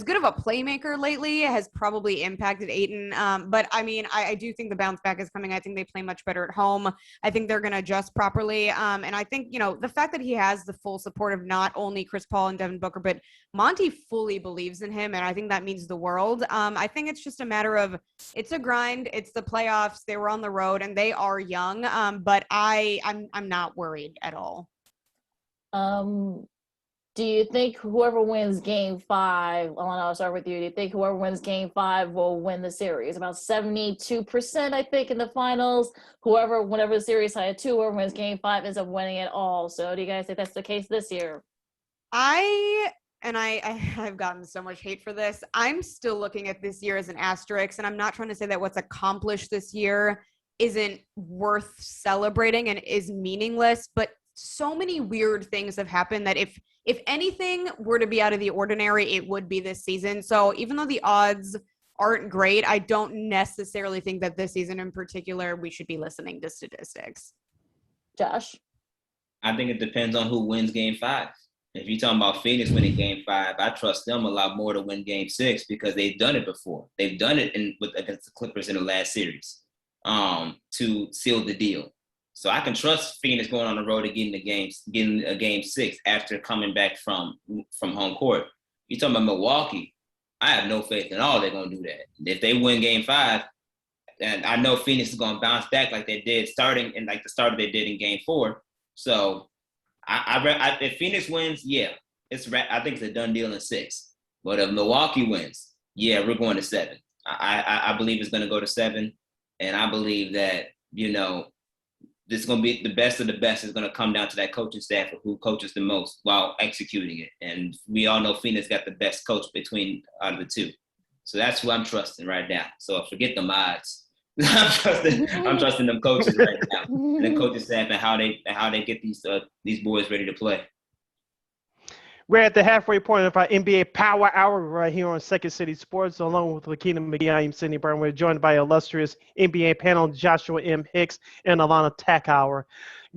good of a playmaker lately has probably impacted Ayton. But I mean, I do think the bounce back is coming. I think they play much better at home. I think they're going to adjust properly. And I think, the fact that he has the full support of not only Chris Paul and Devin Booker, but Monty fully believes in him. And I think that means the world. I think it's just a matter of, it's a grind. It's the playoffs. They were on the road and they are young. But I'm not worried at all. Do you think whoever wins game 5, Alana, I'll start with you. Do you think whoever wins game 5 will win the series? About 72%, I think, in the finals. Whenever the series had 2, whoever wins game 5 ends up winning it all. So do you guys think that's the case this year? I've gotten so much hate for this. I'm still looking at this year as an asterisk, and I'm not trying to say that what's accomplished this year isn't worth celebrating and is meaningless, but so many weird things have happened that if anything were to be out of the ordinary, it would be this season. So even though the odds aren't great, I don't necessarily think that this season in particular, we should be listening to statistics. Josh? I think it depends on who wins game 5. If you're talking about Phoenix winning game 5, I trust them a lot more to win game 6 because they've done it before. They've done it against the Clippers in the last series to seal the deal. So I can trust Phoenix going on the road and getting a game 6 after coming back from home court. You're talking about Milwaukee. I have no faith in all they're going to do that. If they win game 5, and I know Phoenix is going to bounce back like they did starting in like the start they did in game 4. So if Phoenix wins, yeah, I think it's a done deal in 6. But if Milwaukee wins, yeah, we're going to 7. I believe it's going to go to 7, and I believe that this is going to be the best of the best is going to come down to that coaching staff of who coaches the most while executing it. And we all know Phoenix got the best coach out of the 2. So that's who I'm trusting right now. So forget the odds. I'm trusting them coaches right now, and the coaching staff and how they get these boys ready to play. We're at the halfway point of our NBA Power Hour right here on Second City Sports. Along with Lakeena McGee, I am Sidney Brown. We're joined by illustrious NBA panel Joshua M. Hicks and Allana Tachauer.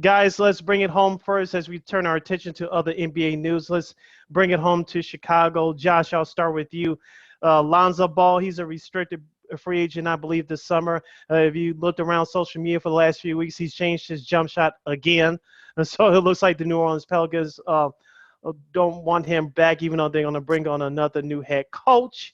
Guys, let's bring it home first as we turn our attention to other NBA news. Let's bring it home to Chicago. Josh, I'll start with you. Lonzo Ball, he's a restricted free agent, I believe, this summer. If you looked around social media for the last few weeks, he's changed his jump shot again. And so it looks like the New Orleans Pelicans don't want him back, even though they're going to bring on another new head coach.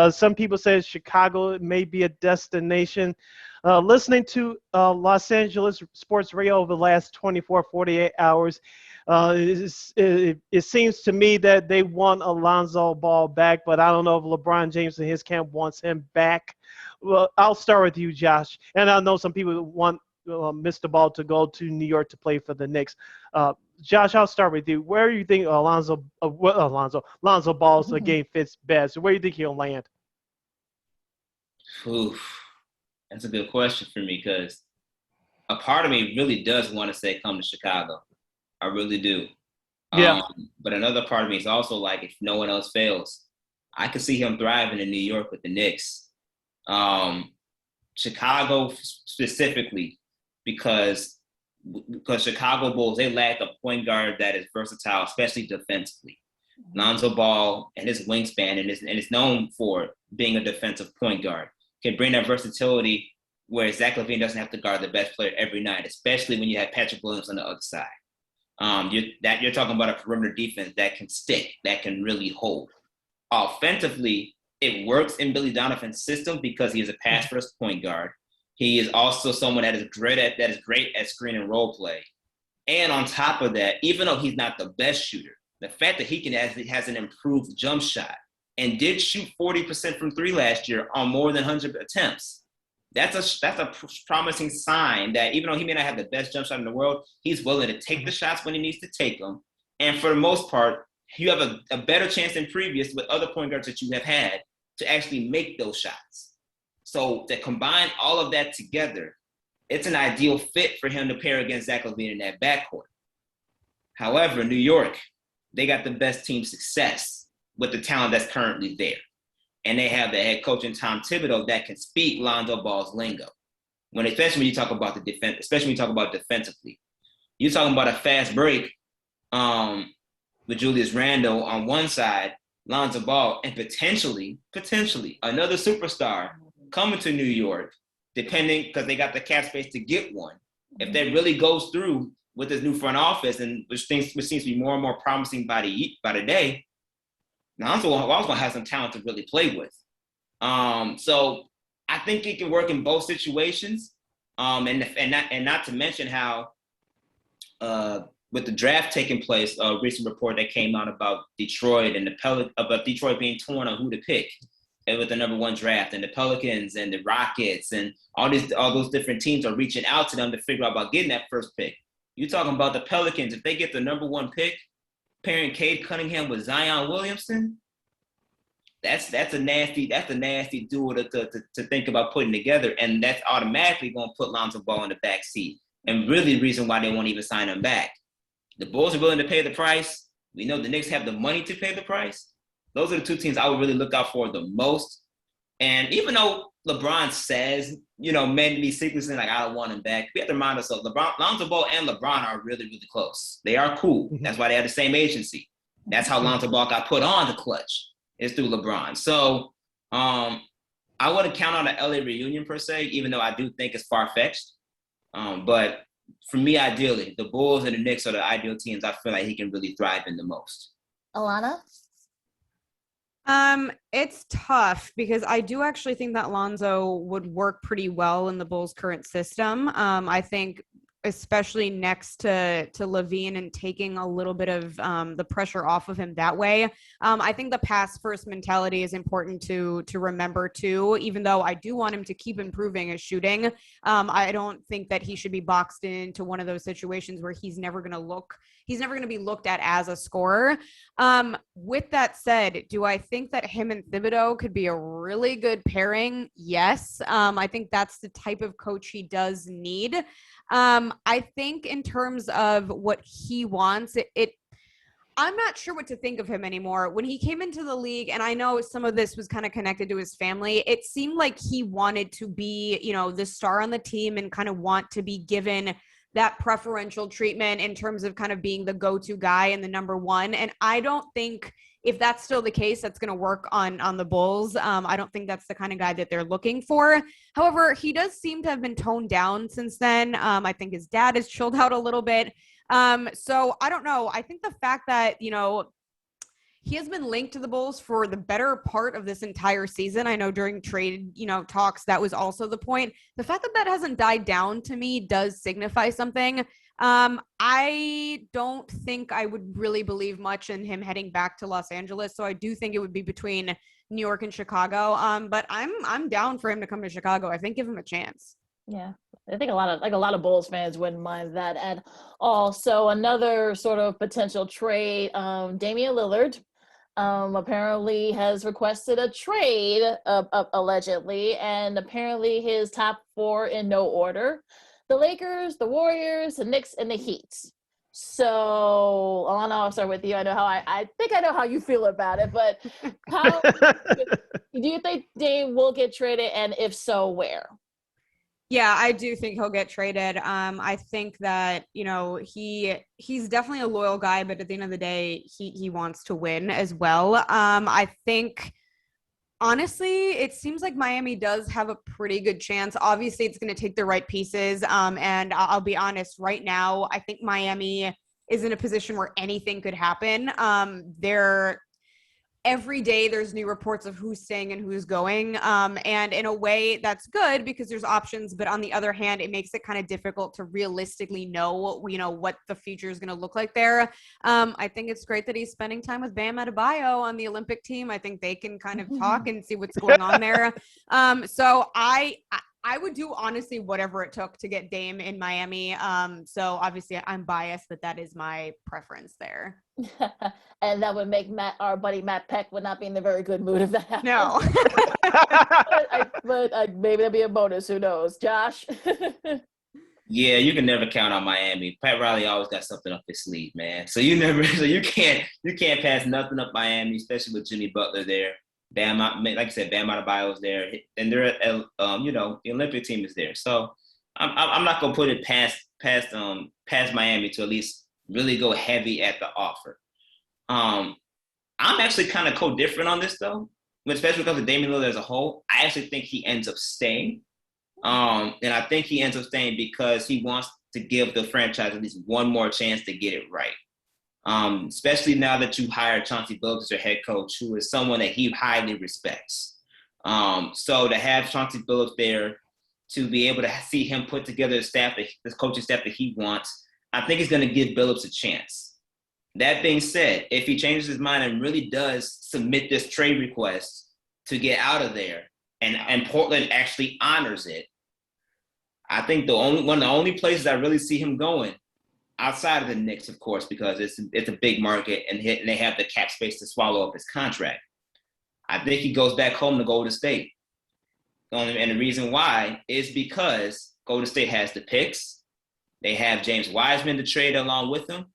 Some people say Chicago may be a destination. Listening to Los Angeles sports radio over the last 24, 48 hours, it seems to me that they want Lonzo Ball back, but I don't know if LeBron James and his camp wants him back. Well, I'll start with you, Josh. And I know some people want Mr. Ball to go to New York to play for the Knicks. Josh, I'll start with you. Where do you think Lonzo Ball's game fits best? Where do you think he'll land? Oof. That's a good question for me because a part of me really does want to say come to Chicago. I really do. Yeah. But another part of me is also like, if no one else fails, I could see him thriving in New York with the Knicks. Chicago specifically, because Chicago Bulls, they lack a point guard that is versatile, especially defensively. Lonzo Ball and his wingspan and is known for being a defensive point guard, can bring that versatility where Zach LaVine doesn't have to guard the best player every night, especially when you have Patrick Williams on the other side. You're talking about a perimeter defense that can stick, that can really hold. Offensively, it works in Billy Donovan's system because he is a pass-first point guard. He is also someone that is great at screen and role play. And on top of that, even though he's not the best shooter, the fact that he has an improved jump shot and did shoot 40% from three last year on more than 100 attempts, that's a promising sign that even though he may not have the best jump shot in the world, he's willing to take the shots when he needs to take them. And for the most part, you have a better chance than previous with other point guards that you have had to actually make those shots. So to combine all of that together, it's an ideal fit for him to pair against Zach LaVine in that backcourt. However, New York, they got the best team success with the talent that's currently there. And they have the head coach in Tom Thibodeau that can speak Lonzo Ball's lingo. Especially when you talk about the defense, especially when you talk about defensively. You're talking about a fast break with Julius Randle on one side, Lonzo Ball, and potentially another superstar coming to New York, depending, because they got the cap space to get one. If that really goes through with this new front office, and which seems to be more and more promising by the day, Lonzo Ball's going to have some talent to really play with. So I think it can work in both situations. And not to mention how with the draft taking place, a recent report that came out about Detroit and about Detroit being torn on who to pick with the number one draft, and the Pelicans and the Rockets and all those different teams are reaching out to them to figure out about getting that first pick. You're talking about the Pelicans. If they get the number one pick, pairing Cade Cunningham with Zion Williamson, that's a nasty duo to think about putting together, and that's automatically going to put Lonzo Ball in the back seat, and really the reason why they won't even sign him back. The Bulls are willing to pay the price. We know the Knicks have the money to pay the price. Those are the two teams I would really look out for the most. And even though LeBron says, mentally, secretly, like, I don't want him back, we have to remind ourselves, Lonzo Ball and LeBron are really, really close. They are cool. That's why they have the same agency. That's how Lonzo Ball got put on the clutch, is through LeBron. So I wouldn't count on an LA reunion per se, even though I do think it's far-fetched. But for me, ideally, the Bulls and the Knicks are the ideal teams I feel like he can really thrive in the most. Allana? It's tough because I do actually think that Lonzo would work pretty well in the Bulls' current system. I think especially next to LaVine and taking a little bit of the pressure off of him that way. I think the pass first mentality is important to remember too, even though I do want him to keep improving his shooting. I don't think that he should be boxed into one of those situations where he's never going to be looked at as a scorer. With that said, do I think that him and Thibodeau could be a really good pairing? Yes. I think that's the type of coach he does need. I think in terms of what he wants, I'm not sure what to think of him anymore. When he came into the league, and I know some of this was kind of connected to his family, it seemed like he wanted to be, the star on the team and kind of want to be given that preferential treatment in terms of kind of being the go-to guy and the number one. And I don't think if that's still the case, that's going to work on the Bulls. I don't think that's the kind of guy that they're looking for. However, he does seem to have been toned down since then. I think his dad has chilled out a little bit. So I don't know. I think the fact that, he has been linked to the Bulls for the better part of this entire season. I know during trade, talks, that was also the point. The fact that that hasn't died down to me does signify something. I don't think I would really believe much in him heading back to Los Angeles. So I do think it would be between New York and Chicago. But I'm down for him to come to Chicago. I think give him a chance. Yeah, I think a lot of Bulls fans wouldn't mind that at all. So another sort of potential trade, Damian Lillard apparently has requested a trade, allegedly, and apparently his top four in no order: the Lakers, the Warriors, the Knicks, and the Heat. So, Alana, I'll start with you. I know how I think I know how you feel about it, but how do you think Dame will get traded, and if so, where? Yeah, I do think he'll get traded. I think that, he's definitely a loyal guy, but at the end of the day, he wants to win as well. I think Honestly, it seems like Miami does have a pretty good chance. Obviously, it's going to take the right pieces. And I'll be honest, right now, I think Miami is in a position where anything could happen. Every day there's new reports of who's staying and who's going. And in a way that's good because there's options, but on the other hand, it makes it kind of difficult to realistically know, what the future is going to look like there. I think it's great that he's spending time with Bam Adebayo on the Olympic team. I think they can kind of talk and see what's going on there. So I would do honestly whatever it took to get Dame in Miami. So obviously I'm biased, but that is my preference there. And that would make our buddy Matt Peck would not be in a very good mood if that happened. No. but maybe that'd be a bonus. Who knows? Josh? Yeah, you can never count on Miami. Pat Riley always got something up his sleeve, man. So you can't pass nothing up Miami, especially with Jimmy Butler there. Bam, like I said, Bam Adebayo's there, and they're the Olympic team is there. So I'm not gonna put it past Miami to at least really go heavy at the offer. I'm actually kind of co-different on this though, especially because of Damian Lillard as a whole. I actually think he ends up staying, and I think he ends up staying because he wants to give the franchise at least one more chance to get it right. Especially now that you hired Chauncey Billups as your head coach, who is someone that he highly respects. So to have Chauncey Billups there, to be able to see him put together the coaching staff that he wants, I think he's going to give Billups a chance. That being said, if he changes his mind and really does submit this trade request to get out of there, and Portland actually honors it, I think one of the only places I really see him going, outside of the Knicks, of course, because it's a big market and they have the cap space to swallow up his contract, I think he goes back home to Golden State. And the reason why is because Golden State has the picks. They have James Wiseman to trade along with them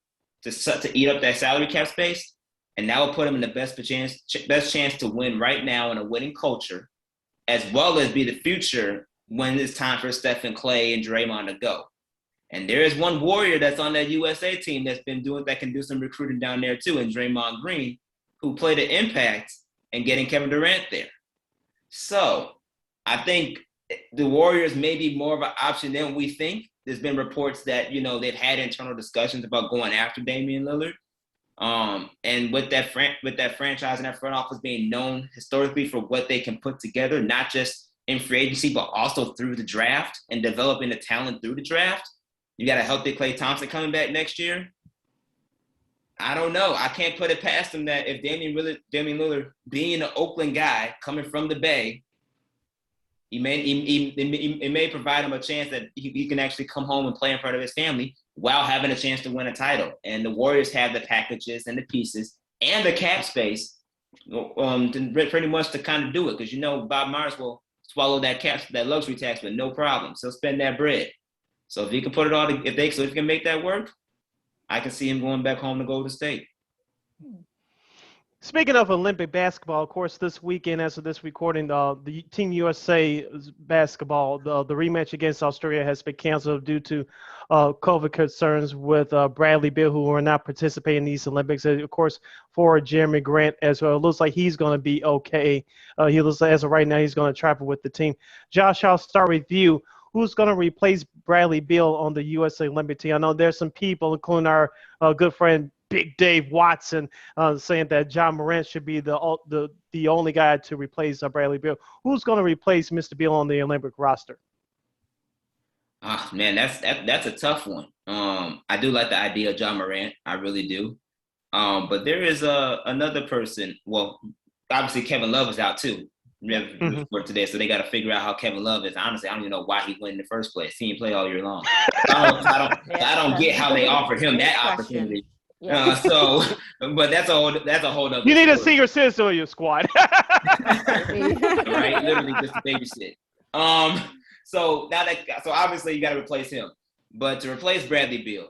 to eat up that salary cap space. And that will put him in the best chance to win right now in a winning culture, as well as be the future when it's time for Stephen, Clay, and Draymond to go. And there is one Warrior that's on that USA team that can do some recruiting down there too, and Draymond Green, who played an impact in getting Kevin Durant there. So I think the Warriors may be more of an option than we think. There's been reports that, they've had internal discussions about going after Damian Lillard. And with that franchise and that front office being known historically for what they can put together, not just in free agency, but also through the draft and developing the talent through the draft. You got a healthy Klay Thompson coming back next year. I don't know. I can't put it past him that if Damian Lillard, being an Oakland guy coming from the Bay, it may provide him a chance that he can actually come home and play in front of his family while having a chance to win a title. And the Warriors have the packages and the pieces and the cap space pretty much to kind of do it, because Bob Myers will swallow that luxury tax with no problem. So spend that bread. So if he can put it all, if he can make that work, I can see him going back home to Golden State. Speaking of Olympic basketball, of course, this weekend, as of this recording, the Team USA basketball, the rematch against Australia has been canceled due to COVID concerns with Bradley Beal, who are not participating in these Olympics. And of course, for Jeremy Grant as well, it looks like he's going to be okay. He looks like, as of right now, he's going to travel with the team. Josh, I'll start with you. Who's going to replace Bradley Beal on the USA Olympic team? I know there's some people, including our good friend Big Dave Watson, saying that John Morant should be the only guy to replace Bradley Beal. Who's going to replace Mr. Beal on the Olympic roster? Oh, man, that's a tough one. I do like the idea of John Morant. I really do. But there is another person. Well, obviously Kevin Love is out too. For today, so they got to figure out how Kevin Love is. Honestly, I don't even know why he went in the first place. He didn't play all year long. I don't get how they offered him that opportunity. Yeah. But that's a whole other. You need a senior citizen on your squad. Right, literally just a babysit. So obviously you got to replace him, but to replace Bradley Beal,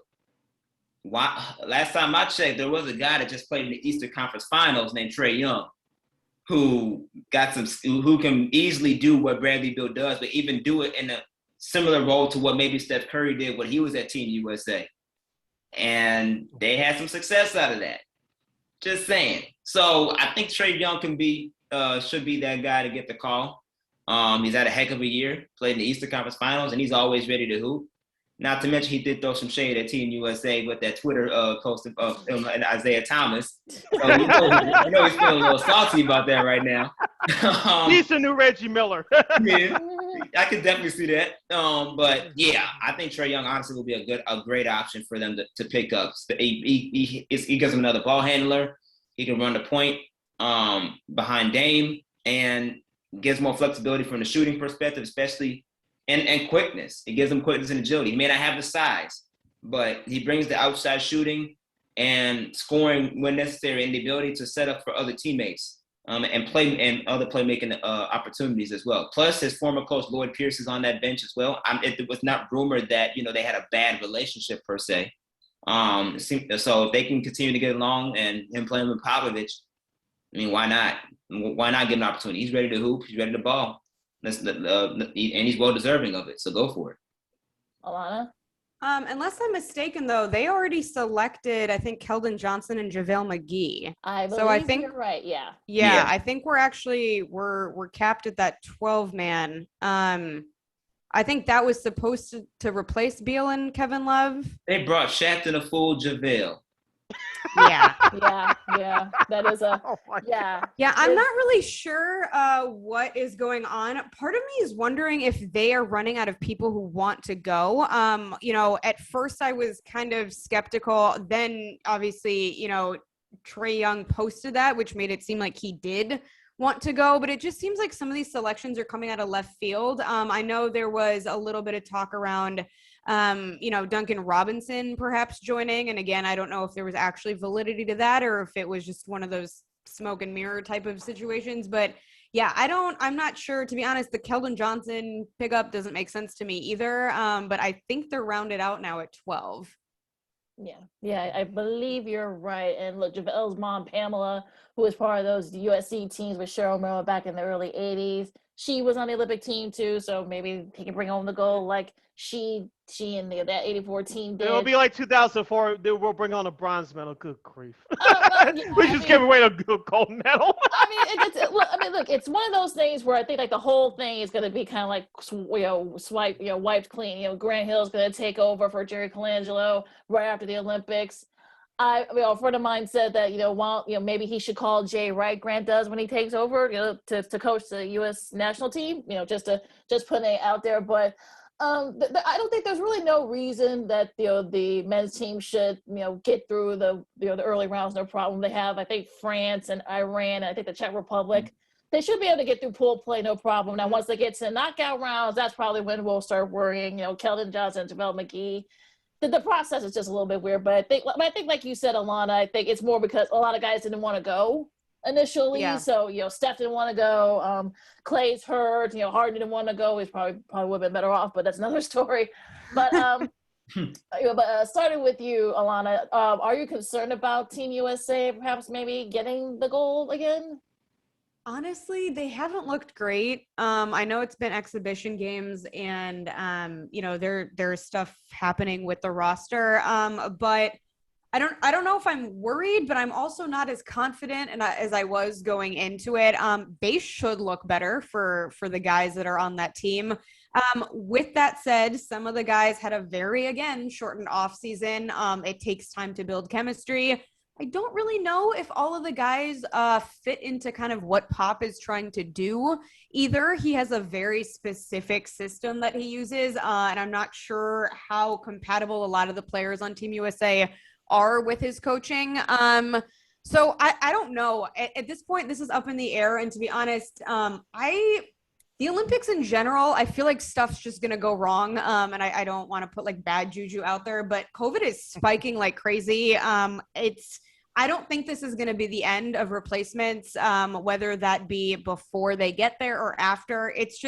last time I checked, there was a guy that just played in the Eastern Conference Finals named Trae Young, who can easily do what Bradley Beal does, but even do it in a similar role to what maybe Steph Curry did when he was at Team USA. And they had some success out of that. Just saying. So I think Trae Young can be should be that guy to get the call. He's had a heck of a year, played in the Eastern Conference Finals, and he's always ready to hoop. Not to mention, he did throw some shade at Team USA with that Twitter post of him and Isaiah Thomas. So you know he's feeling a little salty about that right now. He's the new Reggie Miller. Yeah, I could definitely see that. But yeah, I think Trae Young honestly will be a great option for them to pick up. He gives them another ball handler. He can run the point behind Dame and gives more flexibility from the shooting perspective, especially. And quickness. It gives him quickness and agility. He may not have the size, but he brings the outside shooting and scoring when necessary and the ability to set up for other teammates and play and other playmaking opportunities as well. Plus, his former coach, Lloyd Pierce, is on that bench as well. It was not rumored that, they had a bad relationship per se. So if they can continue to get along and him playing with Popovich, why not? Why not give him an opportunity? He's ready to hoop. He's ready to ball. And he's well deserving of it, so go for it. Allana? Unless I'm mistaken, though, they already selected, I think, Keldon Johnson and JaVale McGee. I think you're right. Yeah. Yeah, I think we're capped at that 12-man. I think that was supposed to replace Beal and Kevin Love. They brought Shaqtin' a fool JaVale. Yeah. That is Yeah, I'm not really sure what is going on. Part of me is wondering if they are running out of people who want to go. At first I was kind of skeptical. Then obviously, Trae Young posted that, which made it seem like he did want to go, but it just seems like some of these selections are coming out of left field. I know there was a little bit of talk around Duncan Robinson perhaps joining. And again, I don't know if there was actually validity to that or if it was just one of those smoke and mirror type of situations. But yeah, I'm not sure, to be honest. The Keldon Johnson pickup doesn't make sense to me either. But I think they're rounded out now at 12. Yeah, I believe you're right. And look, JaVale's mom, Pamela, who was part of those USC teams with Cheryl Miller back in the early 80s, she was on the Olympic team too, so maybe he can bring home the gold like she and that 84 team did. It'll be like 2004. We'll bring on a bronze medal. Good grief. We just gave away a good gold medal. Look, it's one of those things where I think like the whole thing is going to be kind of like, wiped clean. Grant Hill's going to take over for Jerry Colangelo right after the Olympics. A friend of mine said that, maybe he should call Jay Wright, Grant does, when he takes over, to coach the U.S. national team, just putting it out there. But I don't think there's really no reason that, the men's team should, get through the early rounds, no problem. They have, I think, France and Iran, and I think the Czech Republic. They should be able to get through pool play, no problem. Now, once they get to the knockout rounds, that's probably when we'll start worrying, Keldon Johnson, JaVale McGee. The process is just a little bit weird, but I think like you said, Allana, I think it's more because a lot of guys didn't want to go initially. Yeah. So, Steph didn't want to go. Clay's hurt. Harden didn't want to go. He's probably would have been better off, but that's another story. But starting with you, Allana, are you concerned about Team USA perhaps maybe getting the gold again? Honestly, they haven't looked great. I know it's been exhibition games and, there's stuff happening with the roster. But I don't know if I'm worried, but I'm also not as confident as I was going into it. They should look better for the guys that are on that team. With that said, some of the guys had a very, again, shortened off season. It takes time to build chemistry. I don't really know if all of the guys fit into kind of what Pop is trying to do either. He has a very specific system that he uses, and I'm not sure how compatible a lot of the players on Team USA are with his coaching. So I don't know. At this point, this is up in the air, and to be honest, the Olympics in general, I feel like stuff's just going to go wrong. And I don't want to put like bad juju out there, but COVID is spiking like crazy. I don't think this is going to be the end of replacements, whether that be before they get there or after. It's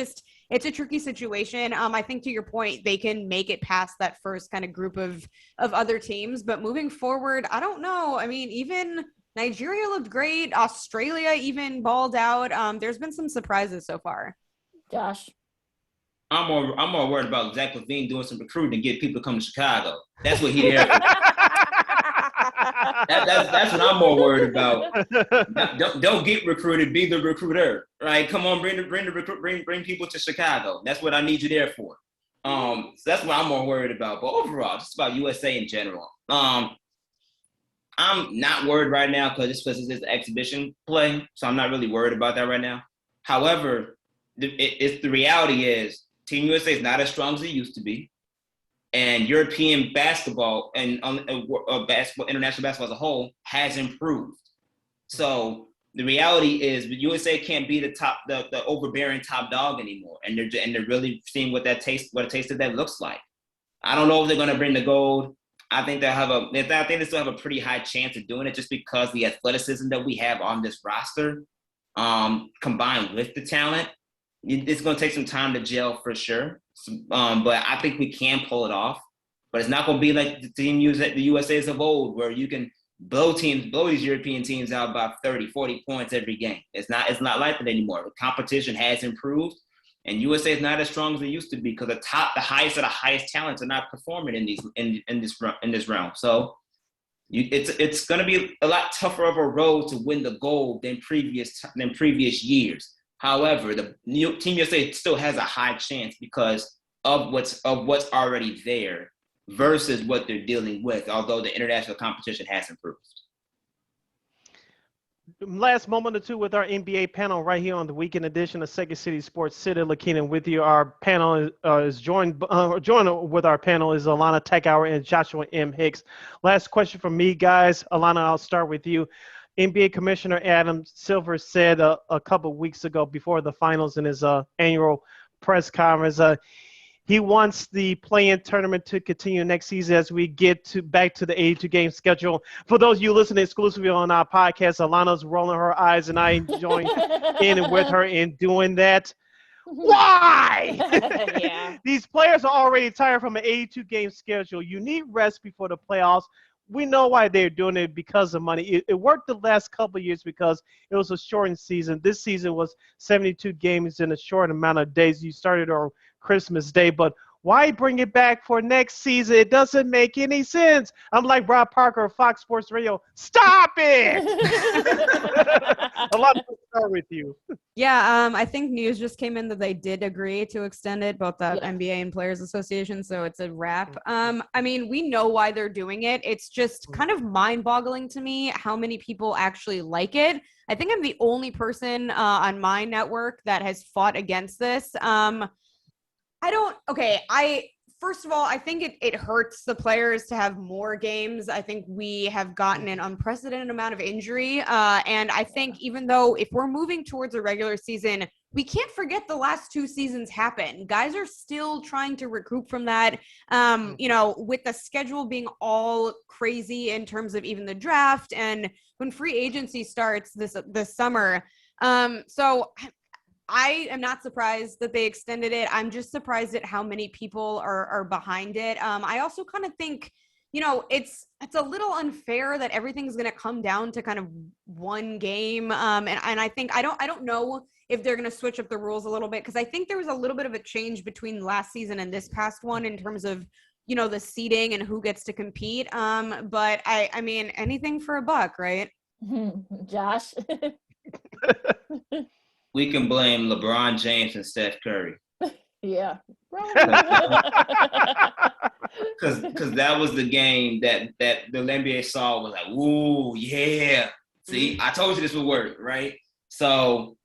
a tricky situation. I think to your point, they can make it past that first kind of group of other teams, but moving forward, I don't know. I mean, even Nigeria looked great. Australia even balled out. There's been some surprises so far. Josh? I'm more worried about Zach LaVine doing some recruiting to get people to come to Chicago. That's what he did. That's what I'm more worried about. Don't get recruited, be the recruiter. Right? Come on, bring people to Chicago. That's what I need you there for. So that's what I'm more worried about. But overall, just about USA in general. I'm not worried right now because it's an exhibition play, so I'm not really worried about that right now. However, the reality is Team USA is not as strong as it used to be, and European basketball and international basketball as a whole has improved. So the reality is the USA can't be the overbearing top dog anymore, and they're really seeing what a taste of that looks like. I don't know if they're going to bring the gold. I think they still have a pretty high chance of doing it just because the athleticism that we have on this roster, combined with the talent, it's going to take some time to gel for sure. But I think we can pull it off. But it's not going to be like the USA's of old, where you can blow these European teams out by 30, 40 points every game. It's not like that anymore. The competition has improved. And USA is not as strong as it used to be because the highest of the highest talents are not performing in this realm. So it's going to be a lot tougher of a road to win the gold than previous years. However, the Team USA still has a high chance because of what's already there versus what they're dealing with. Although the international competition has improved. Last moment or two with our NBA panel right here on the weekend edition of Second City Sports. Sid and Lakeena with you. Our panel is joined with our panel is Allana Tachauer and Joshua M. Hicks. Last question from me, guys. Allana, I'll start with you. NBA Commissioner Adam Silver said a couple of weeks ago before the finals in his annual press conference, he wants the play-in tournament to continue next season as we get back to the 82-game schedule. For those of you listening exclusively on our podcast, Alana's rolling her eyes, and I enjoying in and with her in doing that. Why? Yeah. These players are already tired from an 82-game schedule. You need rest before the playoffs. We know why they're doing it, because of money. It worked the last couple of years because it was a shortened season. This season was 72 games in a short amount of days. You started on Christmas Day, but why bring it back for next season? It doesn't make any sense. I'm like Rob Parker of Fox Sports Radio. Stop it! A lot of start with you. Yeah, I think news just came in that they did agree to extend it, both the NBA and Players Association, so it's a wrap. I mean, we know why they're doing it. It's just kind of mind-boggling to me how many people actually like it. I think I'm the only person on my network that has fought against this. First of all, I think it hurts the players to have more games. I think we have gotten an unprecedented amount of injury. And I think even though if we're moving towards a regular season, we can't forget the last 2 seasons happened. Guys are still trying to recoup from that. With the schedule being all crazy in terms of even the draft and when free agency starts this summer. So I am not surprised that they extended it. I'm just surprised at how many people are behind it. I also kind of think, it's a little unfair that everything's going to come down to kind of one game. And I think I don't know if they're going to switch up the rules a little bit, because I think there was a little bit of a change between last season and this past one in terms of, the seeding and who gets to compete. But I mean, anything for a buck, right? Josh. We can blame LeBron James and Steph Curry. Yeah. Because that was the game that the NBA saw was like, ooh, yeah. See, I told you this would work, right? So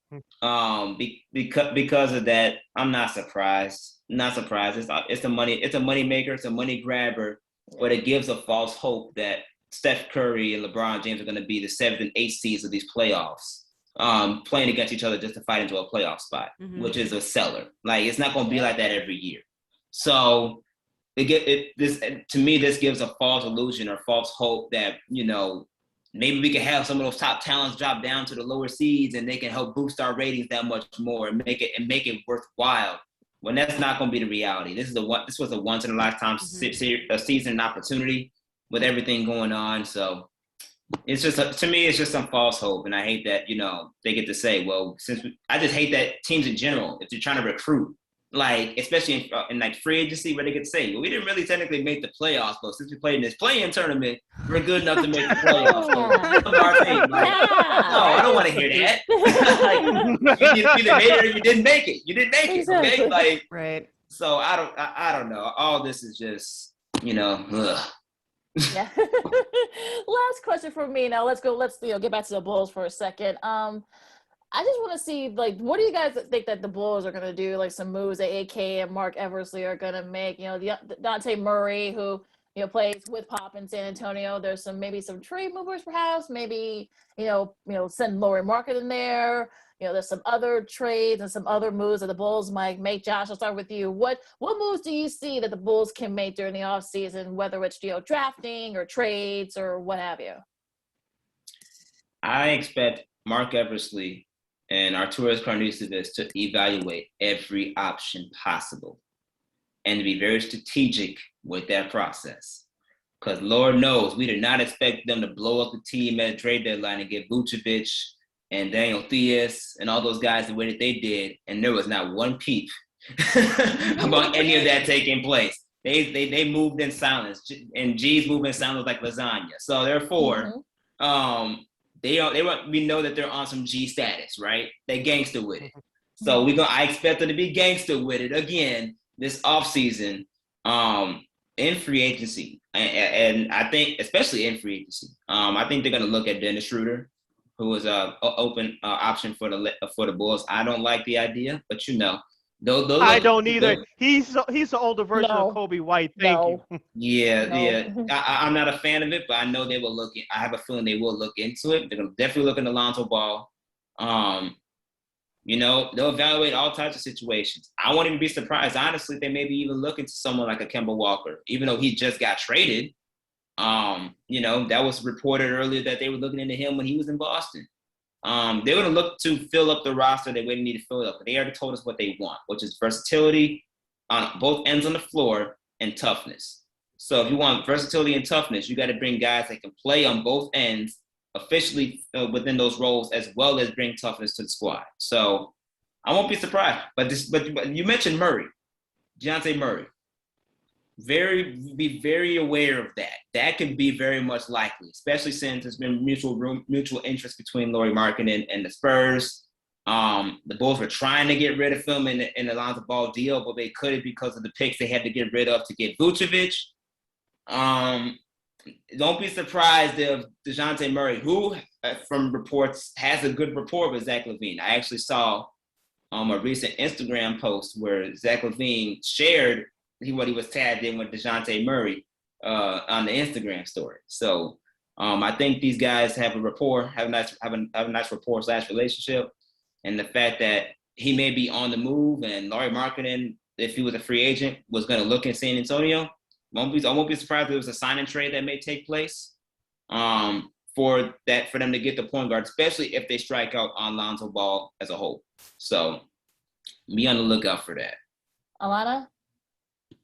because of that, I'm not surprised. Not surprised. It's a money maker, it's a money grabber, but it gives a false hope that Steph Curry and LeBron James are going to be the 7th and 8th seeds of these playoffs. Playing against each other just to fight into a playoff spot, which is a seller. Like, it's not going to be like that every year. So to me, this gives a false illusion or false hope that, maybe we can have some of those top talents drop down to the lower seeds and they can help boost our ratings that much more and make it worthwhile. When that's not going to be the reality. This was a once in a lifetime season opportunity with everything going on. So it's just, to me, it's just some false hope. And I hate that, they get to say, well, I just hate that teams in general, if they're trying to recruit, like especially in like free agency where they could say, well, we didn't really technically make the playoffs, but since we played in this play-in tournament, we're good enough to make the playoffs. So, our team, like, no, I don't want to hear that. Like, you either made it or you didn't make it. You didn't make it, okay? Like, right. So I don't know. All this is just, ugh. Yeah. Last question for me. Now let's get back to the Bulls for a second. I just want to see, like, what do you guys think that the Bulls are going to do? Like some moves that AK and Mark Eversley are going to make. Dante Murray, who plays with Pop in San Antonio. There's maybe some trade movers, perhaps. Maybe send Lauri Markkanen in there. There's some other trades and some other moves that the Bulls might make. Josh, I'll start with you. What moves do you see that the Bulls can make during the offseason, whether it's drafting or trades or what have you? I expect Mark Eversley and Arturas Karnisovas to evaluate every option possible and to be very strategic with that process. Because Lord knows we did not expect them to blow up the team at trade deadline and get Vucevic and Daniel Theus and all those guys the way that they did, and there was not one peep about any of that taking place. They moved in silence, and G's moved in silence like lasagna. So therefore, we know that they're on some G status, right? They gangster with it. So I expect them to be gangster with it again this offseason, in free agency, and I think especially in free agency, I think they're gonna look at Dennis Schroeder, who is a open option for the Bulls. I don't like the idea, but they'll I don't either. He's the older version of Kobe White. Thank you. Yeah. I'm not a fan of it, but I know they will look. I have a feeling they will look into it. They're gonna definitely look into Lonzo Ball. They'll evaluate all types of situations. I won't even be surprised, honestly, if they maybe even look into someone like a Kemba Walker, even though he just got traded. That was reported earlier that they were looking into him when he was in Boston. They're going to look to fill up the roster they wouldn't need to fill up. But they already told us what they want, which is versatility on both ends on the floor and toughness. So if you want versatility and toughness, you got to bring guys that can play on both ends officially within those roles, as well as bring toughness to the squad. So I won't be surprised. But you mentioned Murray, Dejounte Murray. Be very aware of that. That can be very much likely, especially since there's been mutual interest between Lauri Markkanen and the Spurs. The Bulls were trying to get rid of him in the Lonzo Ball deal, but they couldn't because of the picks they had to get rid of to get Vucevic. Don't be surprised if Dejounte Murray, who from reports has a good rapport with Zach LaVine. I actually saw a recent Instagram post where Zach LaVine shared what he was tagged in with Dejounte Murray on the Instagram story. So I think these guys have a rapport, have a nice rapport / relationship, and the fact that he may be on the move and Lauri Markkanen, if he was a free agent, was going to look in San Antonio. I won't be surprised if there was a sign and trade that may take place for them to get the point guard, especially if they strike out on Lonzo Ball as a whole. So be on the lookout for that. Allana?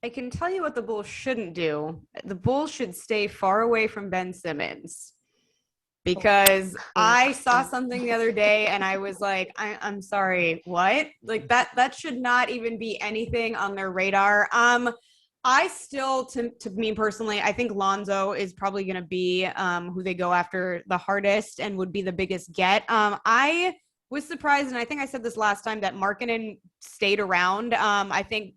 I can tell you what the Bulls shouldn't do. The Bulls should stay far away from Ben Simmons, because I saw something the other day and I was like, I'm sorry, what? Like that should not even be anything on their radar. I still, to me personally, I think Lonzo is probably going to be who they go after the hardest and would be the biggest get. I was surprised, and I think I said this last time, that Markkanen stayed around. I think,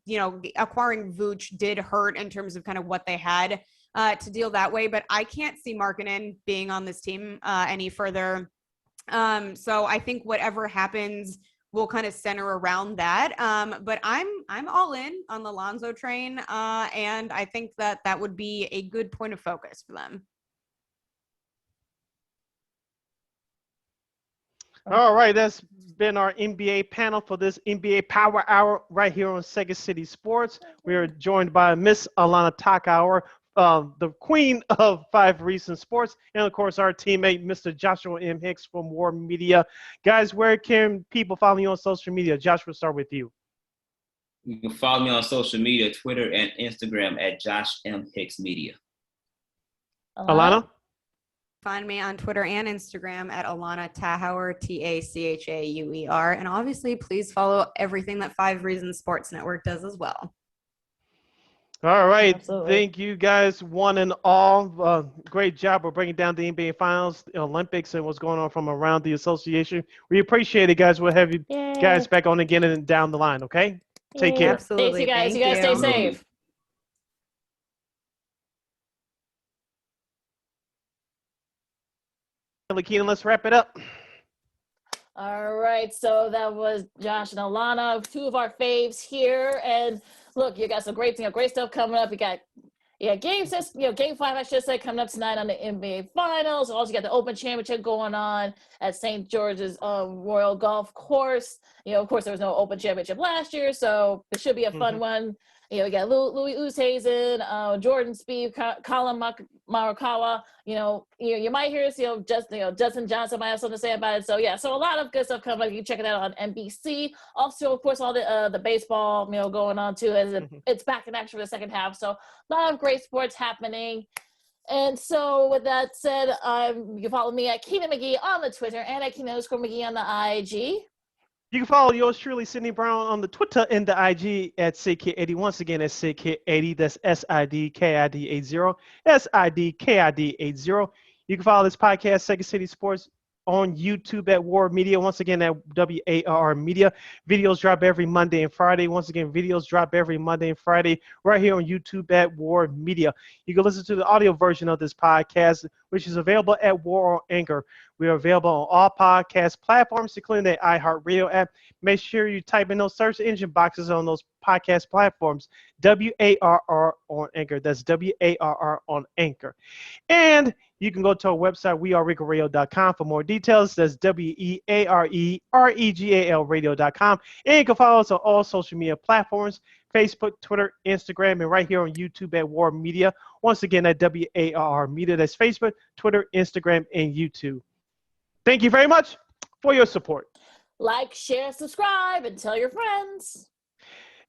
acquiring Vooch did hurt in terms of kind of what they had to deal that way, but I can't see Markkanen being on this team any further. So I think whatever happens will kind of center around that. But I'm all in on the Lonzo train, and I think that would be a good point of focus for them. All right, that's been our NBA panel for this NBA Power Hour right here on Sega City Sports. We are joined by Miss Allana Tachauer, the queen of 5 Recent Sports, and of course our teammate, Mr. Joshua M. Hicks from WARR Media. Guys, where can people follow you on social media? Josh, we'll start with you. You can follow me on social media, Twitter and Instagram at Josh M. Hicks Media. Allana? Find me on Twitter and Instagram at Allana Tachauer, Tachauer. And obviously, please follow everything that 5 Reasons Sports Network does as well. All right. Absolutely. Thank you guys, one and all. Great job of breaking down the NBA Finals, the Olympics, and what's going on from around the association. We appreciate it, guys. We'll have you guys Yay. back on again and down the line, okay? Take Yay. care. Absolutely. Thanks, you guys. Thank You guys stay you. safe. Lakeena, let's wrap it up. All right, so that was Josh and Allana, 2 of our faves here. And look, you got some great stuff coming up. You got game 6, game 5, I should say, coming up tonight on the NBA Finals. Also, you got the Open Championship going on at St. George's Royal Golf Course. Of course, there was no Open Championship last year, so it should be a fun one. You got Louis Oosthuizen, Jordan Spieth, Colin Morikawa. You might hear us, Justin Johnson might have something to say about it. So a lot of good stuff coming up. You can check it out on NBC. Also, of course, all the baseball, going on too, as it's back in action for the second half. So a lot of great sports happening. And so with that said, you can follow me at Keena McGee on the Twitter and at Keena_McGee on the IG. You can follow yours truly, Sydney Brown, on the Twitter and the IG at SidKid80. Once again, that's SidKid80. That's SIDKID80. SIDKID80. You can follow this podcast, Second City Sports, on YouTube at WARR Media. Once again, at WARR Media. Videos drop every Monday and Friday. Once again, videos drop every Monday and Friday right here on YouTube at WARR Media. You can listen to the audio version of this podcast, which is available at WARR Anchor. We are available on all podcast platforms, including the iHeartRadio app. Make sure you type in those search engine boxes on those podcast platforms. WARR on Anchor. That's WARR on Anchor. And you can go to our website, weareregalradio.com, for more details. That's WEAREREGAL radio.com. And you can follow us on all social media platforms, Facebook, Twitter, Instagram, and right here on YouTube at WARR Media. Once again, at WARR Media. That's Facebook, Twitter, Instagram, and YouTube. Thank you very much for your support. Like, share, subscribe, and tell your friends.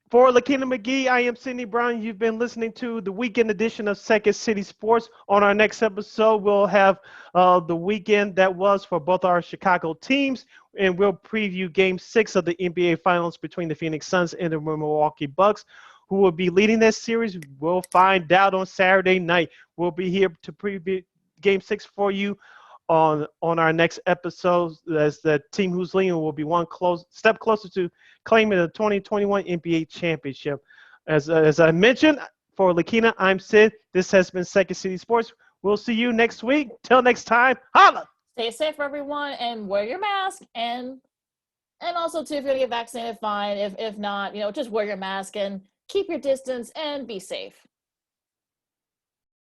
For Lakeena McGee, I am Sydney Brown. You've been listening to the weekend edition of Second City Sports. On our next episode, we'll have the weekend that was for both our Chicago teams, and we'll preview Game 6 of the NBA Finals between the Phoenix Suns and the Milwaukee Bucks. Who will be leading this series? We'll find out on Saturday night. We'll be here to preview Game 6 for you on our next episode, as the team who's leading will be one step closer to claiming the 2021 NBA championship. As I mentioned, for Lakeena, I'm Sid. This has been Second City Sports. We'll see you next week. Till next time, holla! Stay safe, everyone, and wear your mask. And also, too, if you're going to get vaccinated, fine. If not, just wear your mask and keep your distance and be safe.